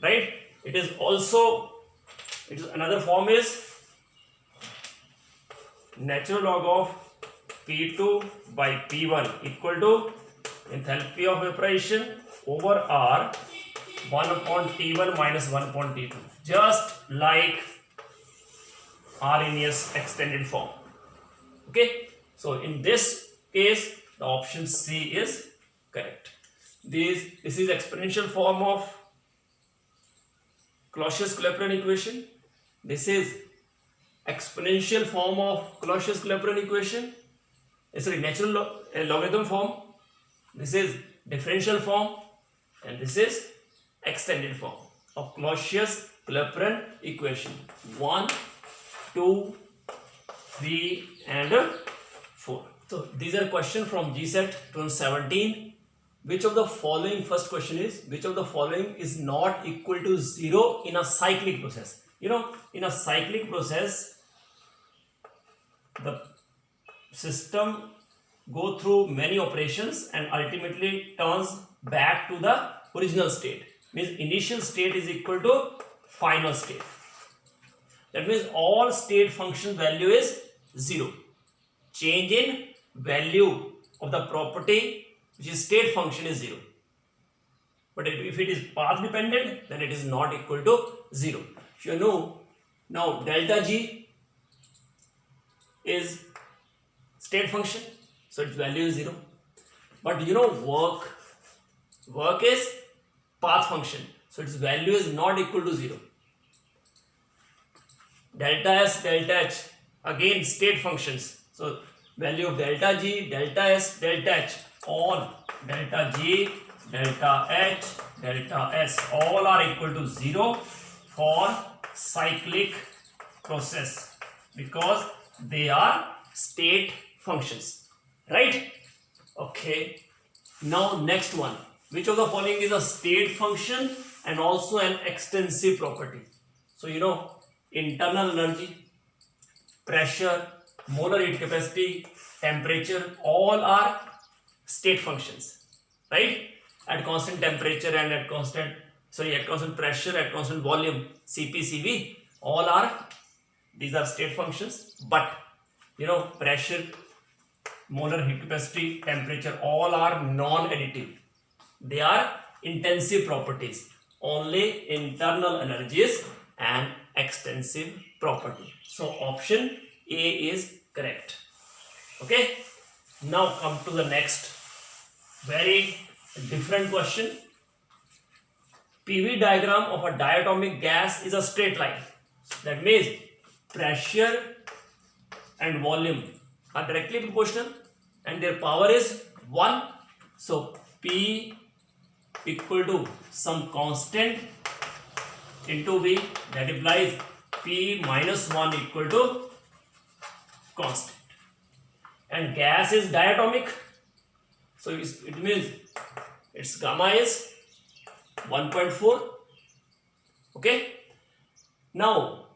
right? It is also, it is another form is natural log of P2 by P1 equal to enthalpy of vaporization over R 1 upon T1 minus 1 upon T2, just like Arrhenius extended form. Okay, so in this case the option C is correct. This is exponential form of Clausius-Clapeyron equation. This is exponential form of Clausius-Clapeyron equation. Sorry, natural logarithm form. This is differential form, and this is extended form of Clausius-Clapeyron equation. 1 2, 3 and 4. So these are questions from GSET 2017. Which of the following, first question is, which of the following is not equal to 0 in a cyclic process? You know, in a cyclic process, the system go through many operations and ultimately turns back to the original state. Means initial state is equal to final state. That means all state function value is 0. Change in value of the property which is state function is 0. But if it is path dependent, then it is not equal to 0. So you know, now delta G is state function, so its value is 0. But you know, work is path function, so its value is not equal to 0. Delta S, delta H, again state functions, so value of delta G, delta S, delta H, all delta G, delta H, delta S, all are equal to 0 for cyclic process because they are state functions, right? Okay, now next one, which of the following is a state function and also an extensive property? So you know, internal energy, pressure, molar heat capacity, temperature, all are state functions, right? At constant temperature and at constant pressure, at constant volume, Cp, Cv, all are, these are state functions. But you know, pressure, molar heat capacity, temperature, all are non-additive. They are intensive properties. Only internal energy is an extensive property. So option A is correct. Okay. Now come to the next very different question. PV diagram of a diatomic gas is a straight line. That means pressure and volume are directly proportional and their power is 1. So P equal to some constant into V, that implies P minus 1 equal to constant. And gas is diatomic, so it means its gamma is 1.4. Okay. Now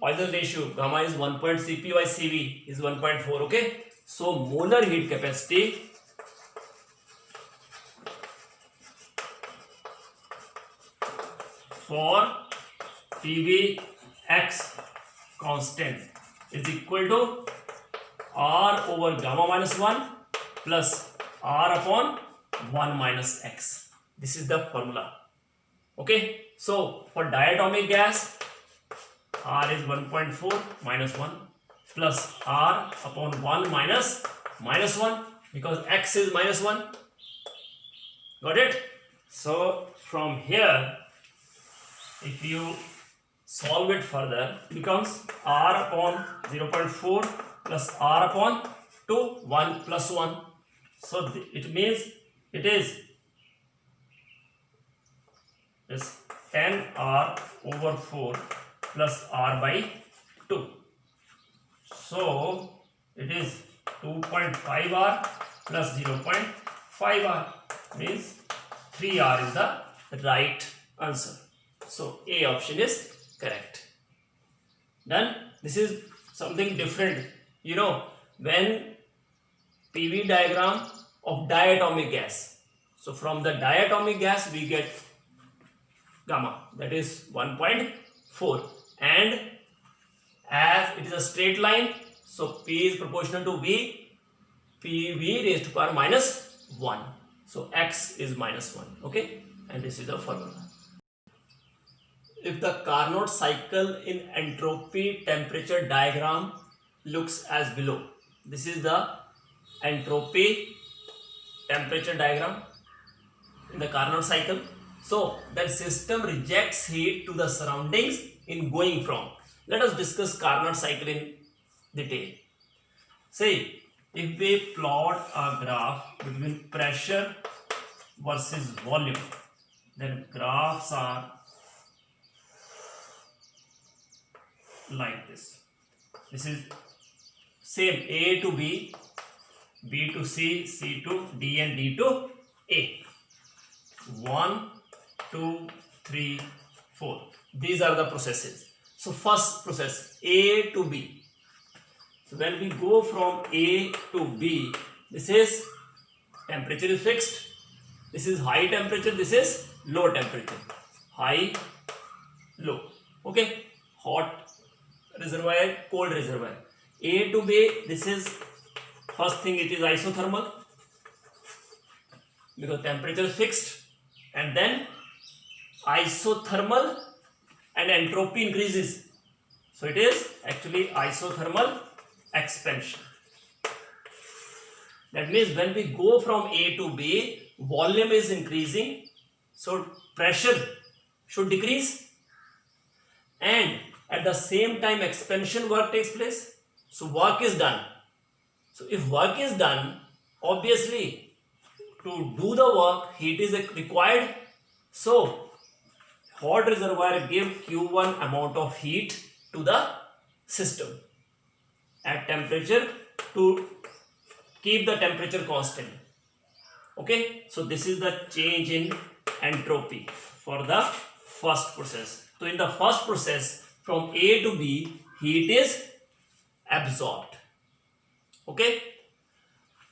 Poisson ratio, gamma is 1. Cp by Cv is 1.4. Okay. So molar heat capacity for PVX constant is equal to R over gamma minus 1 plus R upon 1 minus X. This is the formula. Okay. So for diatomic gas, R is 1.4 minus 1 plus R upon 1 minus 1 because X is minus 1. Got it? So from here, if you solve it further, it becomes R upon 0.4 plus R upon 2, 1 plus 1. So it means it is 10R over 4 plus R by 2. So it is 2.5R plus 0.5R, means 3R is the right answer. So A option is correct. Then this is something different. You know, when PV diagram of diatomic gas. So from the diatomic gas we get gamma, that is 1.4, and as it is a straight line, so P is proportional to V, PV raised to power minus 1. So X is minus 1. Okay, and this is the formula. If the Carnot cycle in entropy temperature diagram looks as below. This is the entropy temperature diagram in the Carnot cycle. So that system rejects heat to the surroundings in going from. Let us discuss Carnot cycle in detail. See, if we plot a graph between pressure versus volume, then graphs are like this. This is same, A to B, B to C, C to D, and D to A. 1, 2, 3, 4. These are the processes. So first process, A to B. So when we go from A to B, this is temperature is fixed. This is high temperature, this is low temperature. High, low. Okay, hot reservoir, cold reservoir. A to B, this is first thing, it is isothermal because temperature is fixed, and then isothermal and entropy increases. So it is actually isothermal expansion. That means when we go from A to B, volume is increasing, so pressure should decrease, and at the same time expansion work takes place. So work is done. So if work is done, obviously to do the work, heat is required. So hot reservoir give Q1 amount of heat to the system at temperature to keep the temperature constant. Okay, so this is the change in entropy for the first process. So in the first process, from A to B, heat is absorbed. Okay,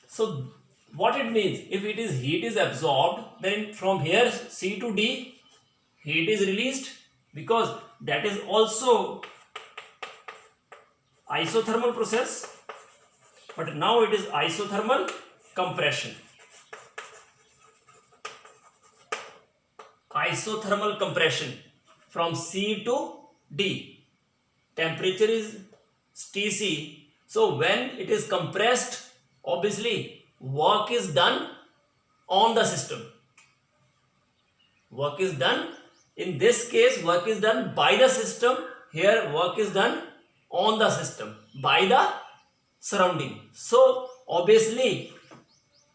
so what it means, if it is heat is absorbed, then from here C to D, heat is released, because that is also isothermal process, but now it is isothermal compression. Isothermal compression from C to D. Temperature is Tc. So when it is compressed, obviously work is done on the system. Work is done. In this case, work is done by the system. Here work is done on the system by the surrounding. So obviously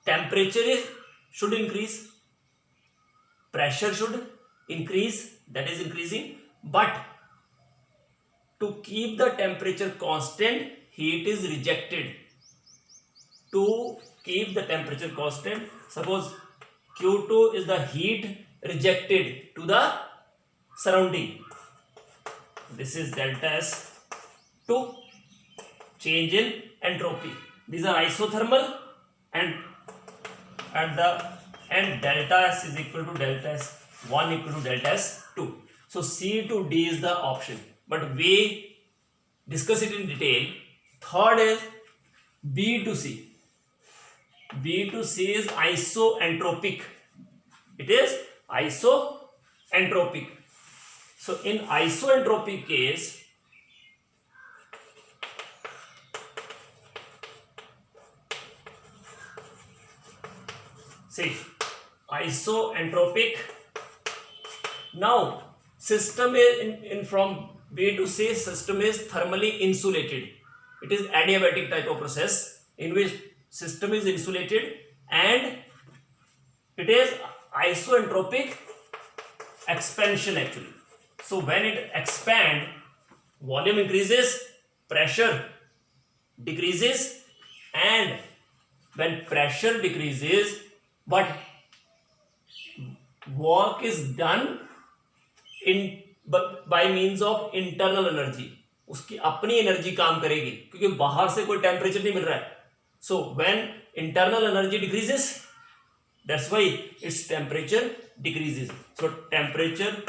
temperature should increase, pressure should increase, that is increasing, but to keep the temperature constant, heat is rejected. To keep the temperature constant, suppose Q2 is the heat rejected to the surrounding. This is delta S2, change in entropy. These are isothermal, and at the end delta S is equal to delta S1 equal to delta S2. So C to D is the option, but we discuss it in detail. Third is B to C. B to C is isoentropic. It is isoentropic. So in isoentropic case, see, isoentropic. Now system is from B to C, system is thermally insulated. It is adiabatic type of process in which system is insulated and it is isoentropic expansion actually. So when it expands, volume increases, pressure decreases, and when pressure decreases but work is done by means of internal energy, उसकी अपनी energy काम करेगी क्योंकि बाहर से कोई temperature नहीं मिल रहा है. So when internal energy decreases, that's why its temperature decreases. So temperature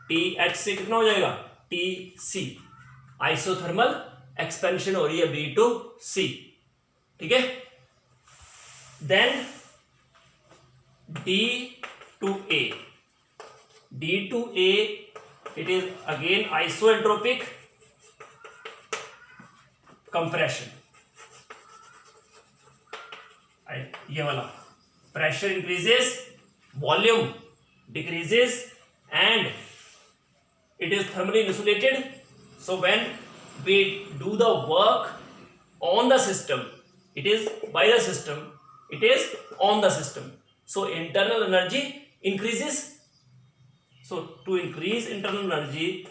TH से कितना हो जाएगा, TC. आइसोथर्मल एक्सपेंशन हो रही है B to C. ठीक है. Then D to A. D to A, it is again isoentropic compression. ये वाला pressure increases, volume decreases, and it is thermally insulated. So when we do the work on the system, it is by the system, it is on the system. So internal energy increases. So to increase internal energy,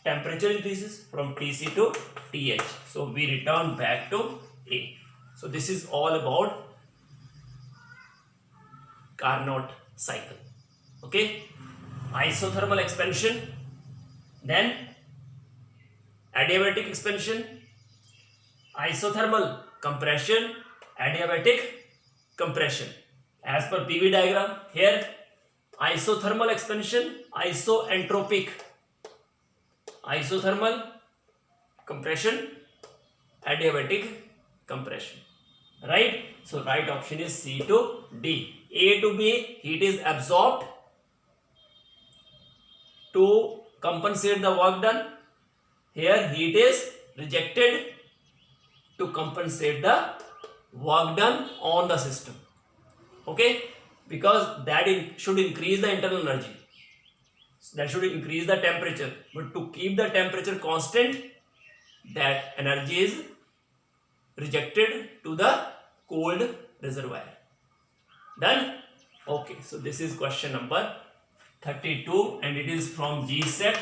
temperature increases from Tc to Th. So we return back to A. So this is all about Carnot cycle. Okay, isothermal expansion, then adiabatic expansion, isothermal compression, adiabatic compression. As per PV diagram, here isothermal expansion, isoentropic, isothermal compression, adiabatic compression. Right? So right option is C to D. A to B, heat is absorbed to compensate the work done. Here heat is rejected to compensate the work done on the system. Okay, because that should increase the internal energy, that should increase the temperature, but to keep the temperature constant, that energy is rejected to the cold reservoir. Done? Okay, so this is question number 32 and it is from GSET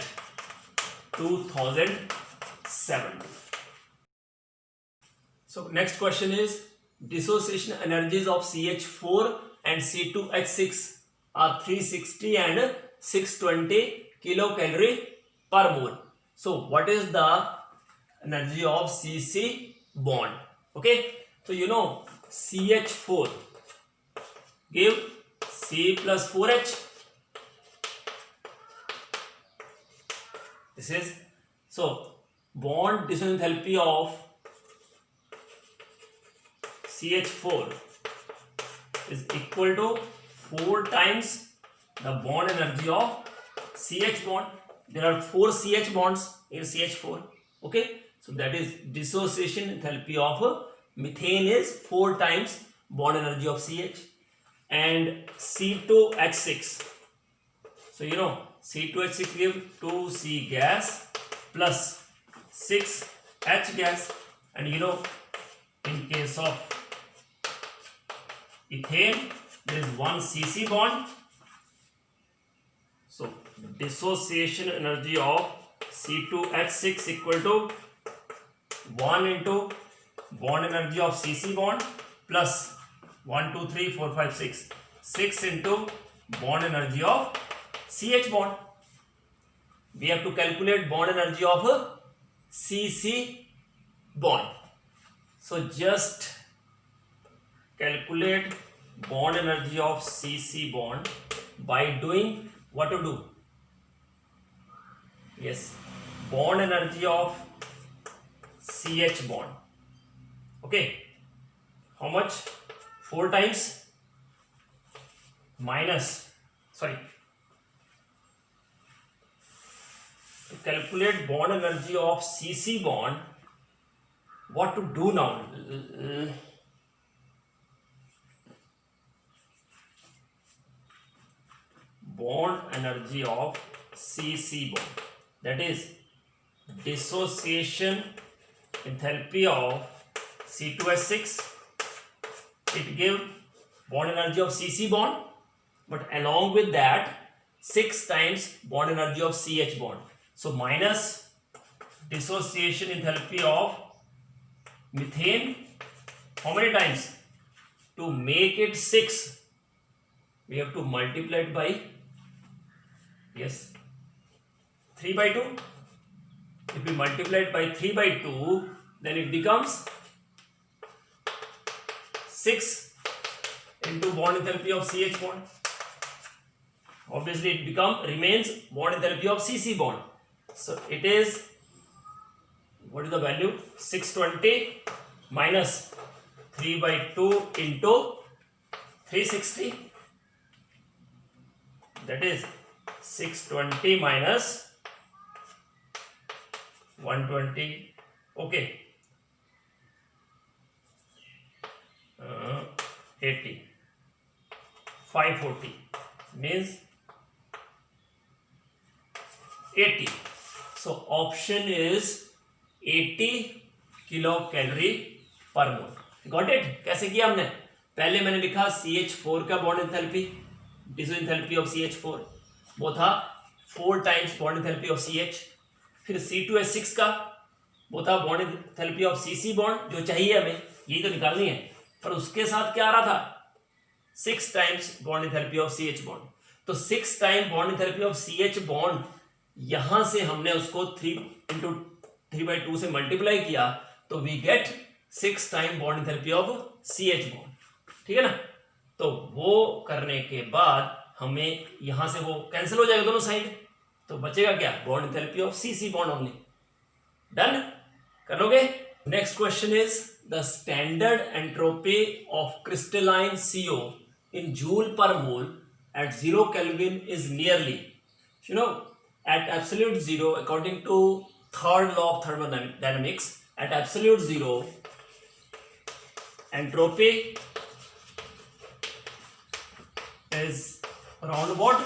2007. So next question is, dissociation energies of CH4 and C2H6 are 360 and 620 kilocalorie per mole. So what is the energy of CC bond? Okay, so you know CH4 give C plus 4H. This is, so bond dissociation enthalpy of CH4 is equal to 4 times the bond energy of CH bond. There are 4 CH bonds in CH4. Okay, so that is dissociation enthalpy of methane is 4 times bond energy of CH. And C2H6. So you know C2H6 give 2C gas plus 6H gas, and you know in case of ethane there is 1 CC bond. So dissociation energy of C2H6 equal to 1 into bond energy of CC bond plus 1, 2, 3, 4, 5, 6. 6 into bond energy of CH bond. We have to calculate bond energy of a CC bond. So just calculate bond energy of CC bond by doing what to do? Yes, bond energy of CH bond. Okay, how much? 4 times minus, sorry, to calculate bond energy of CC bond, what to do now? Bond energy of CC bond, that is dissociation enthalpy of C2H6. It gives bond energy of CC bond, but along with that 6 times bond energy of CH bond. So minus dissociation enthalpy of methane, how many times? To make it 6, we have to multiply it by, yes, 3 by 2. If we multiply it by 3 by 2, then it becomes 6 into bond enthalpy of CH bond. Obviously it remains bond enthalpy of CC bond. So it is, what is the value? 620 minus 3 by 2 into 360. That is 620 minus 120. Okay. 80. 540 means 80. So option is 80 kilocalorie per mole. Got it? कैसे किया हमने? पहले मैंने लिखा CH4 का bond enthalpy, dissociation enthalpy of CH4 वो था 4 times bond enthalpy of CH, फिर C2H6 का वो था bond enthalpy of CC bond, जो चाहिए हमें, यही तो निकालनी है, पर उसके साथ क्या आ रहा था 6 times bond enthalpy of CH bond. तो 6 time bond enthalpy of CH bond, यहां से हमने उसको 3 × 3/2 से मल्टीप्लाई किया, तो we get 6 time bond enthalpy of CH bond, ठीक है ना। तो वो करने के बाद हमें यहां से वो कैंसिल हो जाएगा दोनों साइड, तो बचेगा क्या, bond enthalpy of CC bond only. Done, कर लोगे। Next question is the standard entropy of crystalline CO in joule per mole at 0 Kelvin is nearly, at absolute zero, according to third law of thermodynamics, at absolute zero entropy is around about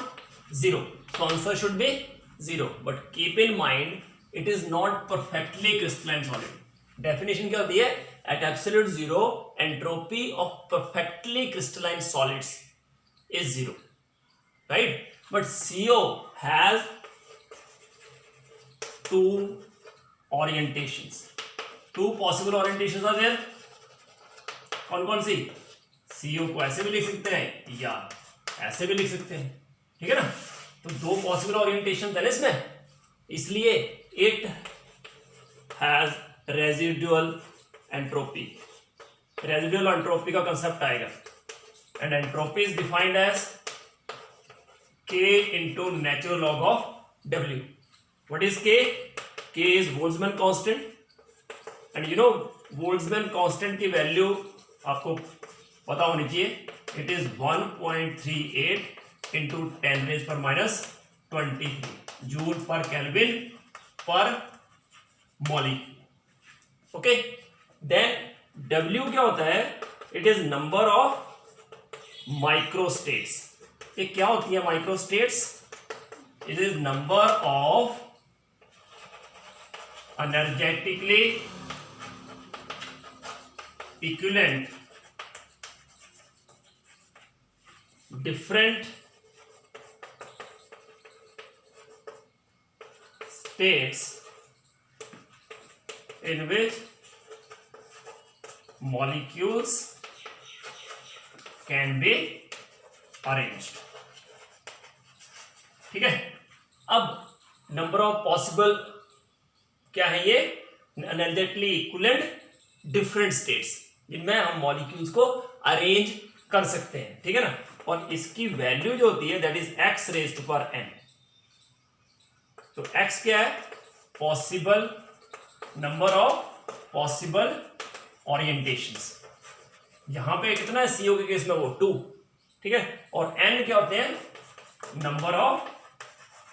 0. So answer should be 0, but keep in mind it is not perfectly crystalline solid. Definition क्या होती है, at absolute zero entropy of perfectly crystalline solids is 0, right? But CO has 2 orientations, 2 possible orientations are there. कौन कौन सी, CO को ऐसे भी लिख सकते हैं या ऐसे भी लिख सकते हैं, ठीक है ना। तो 2 पॉसिबल ओरिएंटेशन है इसमें, इसलिए it has residual entropy, residual entropy का कंसेप्ट आएगा। And entropy is defined as K into natural log of W. What is K? K is Boltzmann constant, and you know Boltzmann constant की value आपको पता होनी चाहिए, it is 1.38 into 10⁻⁻23 joule पर kelvin पर molecule. Okay, then W क्या होता है, it is number of microstates. ये क्या होती है microstates, it is number of energetically equivalent different states in which molecules can be arranged, ठीक है। अब नंबर ऑफ पॉसिबल क्या है, ये एनर्जेटिकली इक्विवेलेंट डिफरेंट स्टेट्स जिनमें हम मॉलिक्यूल्स को अरेंज कर सकते हैं, ठीक है ना। और इसकी वैल्यू जो होती है that is x raised power n। तो x क्या है, possible number of possible orientations. यहां पे कितना है CO के केस में, वो 2, ठीक है। और n क्या होते हैं, नंबर ऑफ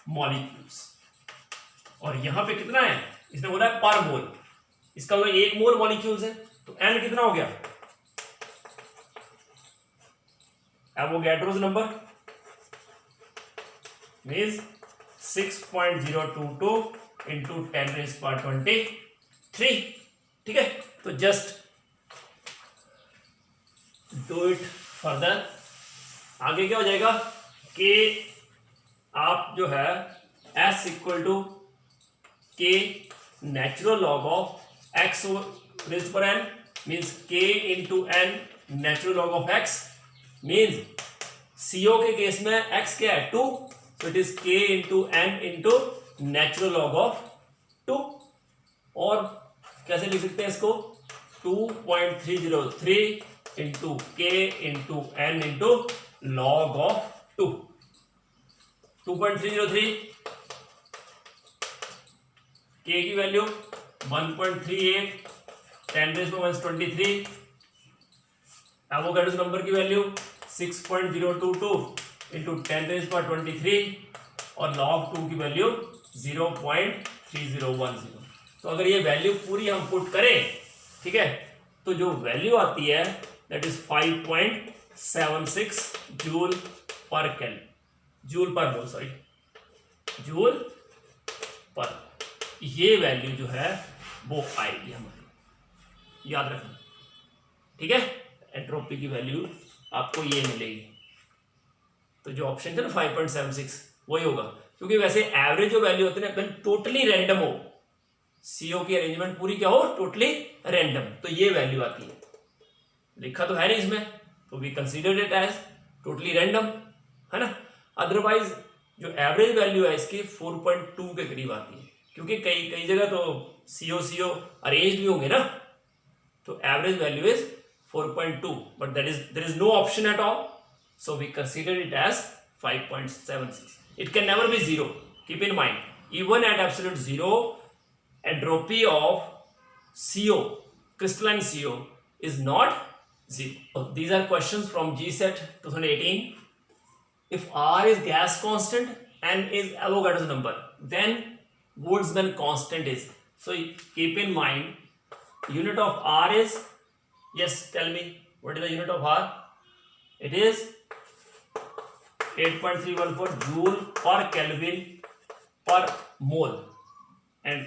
मॉलिक्यूल्स। और यहां पे कितना है, इसने बोला है पर मोल, इसका मतलब 1 मोल मॉलिक्यूल्स है, तो n कितना हो गया, एवोगैड्रोस नंबर मीन्स 6.022 into 10⁻23, ठीक है। तो जस्ट डू इट फर्दर। आगे क्या हो जाएगा कि आप जो है S = K natural log of x raised power n means K into n natural log of x means CO के केस में x क्या है 2, so it is K into n into natural log of 2। और कैसे लिख सकते हैं इसको, 2.303 into K into n into log of 2। 2.303 K की वैल्यू 1.38 10⁻⁻23, एवोगैड्रोस नंबर की वैल्यू 6.022 into 10⁻⁻23 और log 2 की वैल्यू 0.3010। तो अगर ये वैल्यू पूरी हम पुट करें, ठीक है, तो जो वैल्यू आती है दैट इज 5.76 जूल पर केल्विन, जूल पर मोल, सॉरी जूल पर, ये वैल्यू जो है वो आएगी हमारी, याद रखना, ठीक है। एंट्रोपी की वैल्यू आपको ये मिलेगी। तो जो ऑप्शन था ना 5.76 वही होगा, क्योंकि वैसे एवरेज जो वैल्यू होती है ना टोटली रैंडम हो, सीओ की अरेंजमेंट पूरी क्या हो, टोटली रैंडम, तो ये वैल्यू आती है। लिखा तो है नहीं इसमें, तो we consider it as totally random, है ना। अदरवाइज जो एवरेज वैल्यू है इसकी 4.2 के करीब आती है, क्योंकि कई कई जगह तो सीओ अरेंज भी होंगे ना, तो average value is 4.2, but there is no option at all, so we consider it as 5.76. It can never be zero. Keep in mind, even at absolute zero, entropy of CO, crystalline CO, is not zero. So these are questions from GSET 2018. If R is gas constant and is Avogadro's number, then Boltzmann constant is. So keep in mind, unit of R is, yes, tell me, what is the unit of R? It is 8.314 joule per Kelvin per mole, and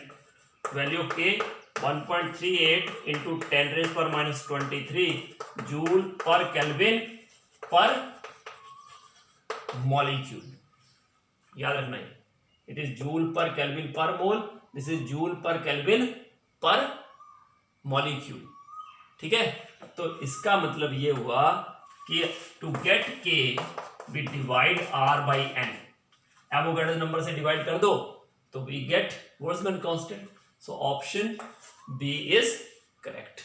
value of K 1.38 into 10 raised per minus 23 joule per Kelvin per molecule. याद रखना है, it is joule per Kelvin per mole, this is joule per Kelvin per molecule, ठीक है। तो इसका मतलब ये हुआ कि टू गेट K we divide R by N, Avogadro number से डिवाइड कर दो तो we get Boltzmann constant, so option B is correct.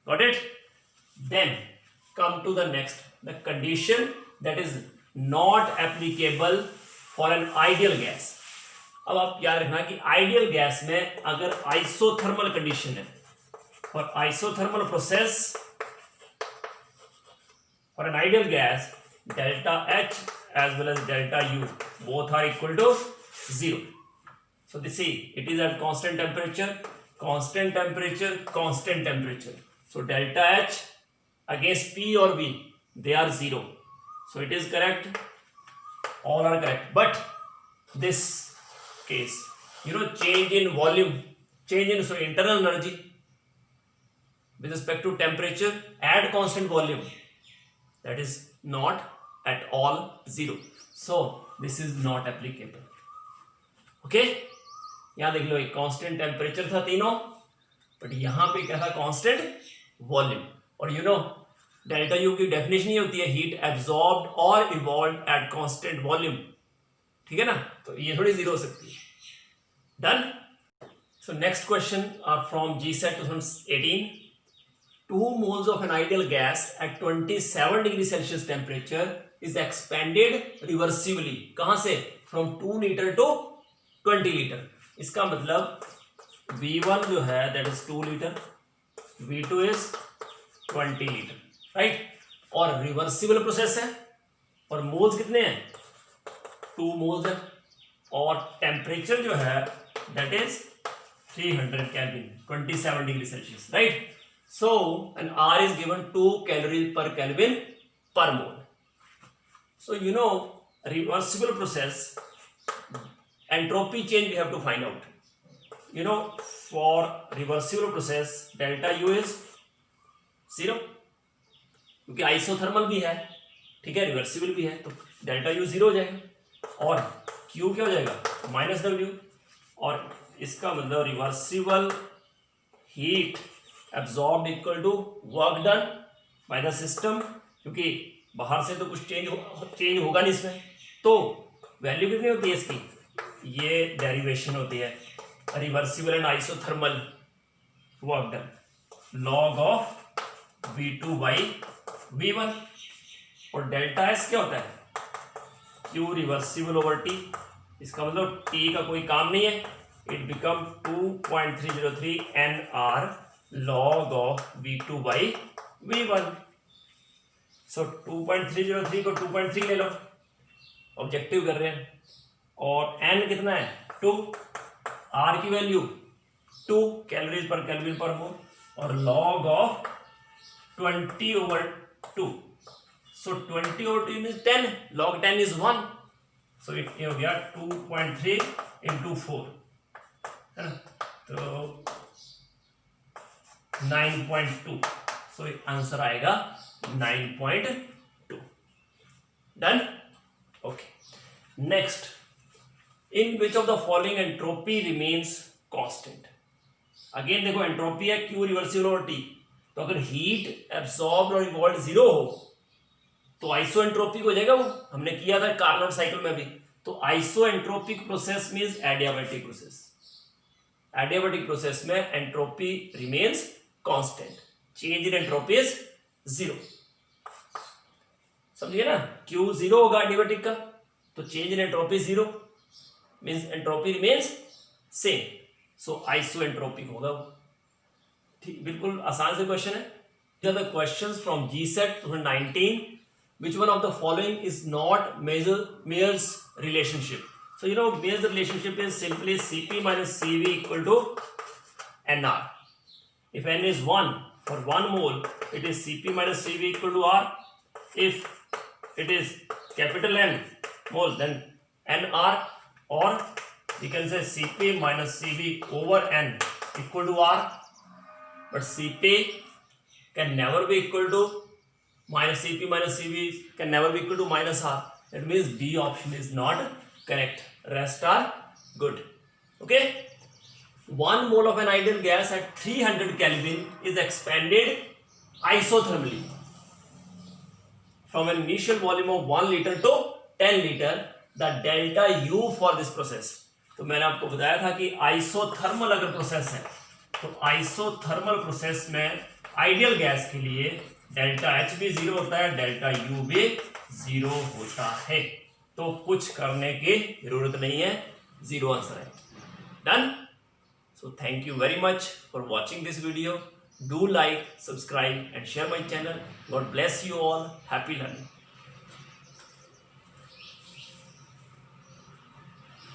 Got it? Then come to the next, the condition that is not applicable for an ideal gas. अब आप याद रखना कि ideal gas में अगर आइसोथर्मल कंडीशन है, for isothermal process, for an ideal gas, delta H as well as delta U both are equal to 0. So this see, it is at constant temperature, constant temperature, constant temperature. So delta H against P or V, they are 0. So it is correct, all are correct. But this case, change in volume, change in internal energy with respect to temperature at constant volume, that is not at all 0. So this is not applicable. Okay, यहां देख लो, एक constant temperature था तीनों, but यहां पे क्या था, constant volume. और डेल्टा यू की डेफिनेशन ये होती है हीट एब्जॉर्ब्ड और इवॉल्व्ड एट कांस्टेंट वॉल्यूम, ठीक है ना, तो ये थोड़ी जीरो हो सकती है। Done. So next question are from GSET 2018. 2 moles of an ideal gas at 27 degree Celsius temperature is expanded reversibly. कहां से? From 2 liter to 20 liter. इसका मतलब V1 जो है that is 2 liter, V2 is 20 liter, right? और reversible process है और moles कितने हैं? 2 moles है, और टेम्परेचर जो है that is 300 Kelvin, 27 degree Celsius, right? So an R is given 2 calories per Kelvin per mole. So reversible process, entropy change we have to find out. For reversible process delta U is 0, क्योंकि isothermal भी है, ठीक है, reversible भी है, तो delta U 0 हो जाएगा और Q क्या हो जाएगा, -W, और इसका मतलब reversible heat absorb equal to work done by the system, क्योंकि बाहर से तो कुछ चेंज होगा नहीं इसमें, तो वैल्यू कितनी होती है इसकी, ये डेरिवेशन होती है reversible and isothermal work done log of V2 by V1, और डेल्टा S क्या होता है, Q रिवर्सिबल ओवर T, इसका मतलब T का कोई काम नहीं है, it become 2.303 NR log of V2 by V1. So 2.303 को 2.3 ले लो, ऑब्जेक्टिव कर रहे हैं, और N कितना है 2, R की वैल्यू 2 कैलोरीज पर केल्विन पर मोल, और log of 20/2. So 20/2 means 10, log 10 is 1, so it हो गया 2.3 into 4, है ना, तो 9.2, so आंसर आएगा 9.2. Done. Okay, next in which of the following entropy remains constant. Again देखो एंट्रोपी है Q रिवर्सिबल और T, तो अगर हीट एब्सॉर्ब और इवॉल्व जीरो हो तो आइसोएंट्रोपिक हो जाएगा। वो हमने किया था कार्नोट साइकिल में भी। तो isoentropic process means adiabatic process. Adiabatic process में entropy remains constant, change in entropy is zero. समझिए ना, Q जीरो होगा एडियाबैटिक का, तो change in entropy zero means entropy remains same, so isoentropic होगा वो। ठीक, बिल्कुल आसान से क्वेश्चन है। These are the questions from GSET 2019. Which one of the following is not Mayer's relationship? So you know Mayer's relationship is simply Cp minus Cv equal to Nr. If N is 1 for 1 mole, it is Cp minus Cv equal to R. If it is capital N mole, then Nr, or we can say Cp minus Cv over N equal to R. But Cp can never be equal to minus Cp minus Cv can never be equal to minus R. That means B option is not correct. Rest are good. Okay. 1 mole of an ideal gas at 300 Kelvin is expanded isothermally from an initial volume of 1 liter to 10 liter. The delta U for this process. तो मैंने आपको बताया था कि isothermal अगर process है तो isothermal process में आइडियल गैस के लिए डेल्टा H भी जीरो होता है, डेल्टा U भी जीरो होता है, तो कुछ करने की जरूरत नहीं है, जीरो आंसर है। Done. So thank you very much for watching this video. Do like, subscribe and share my channel. God bless you all. Happy learning.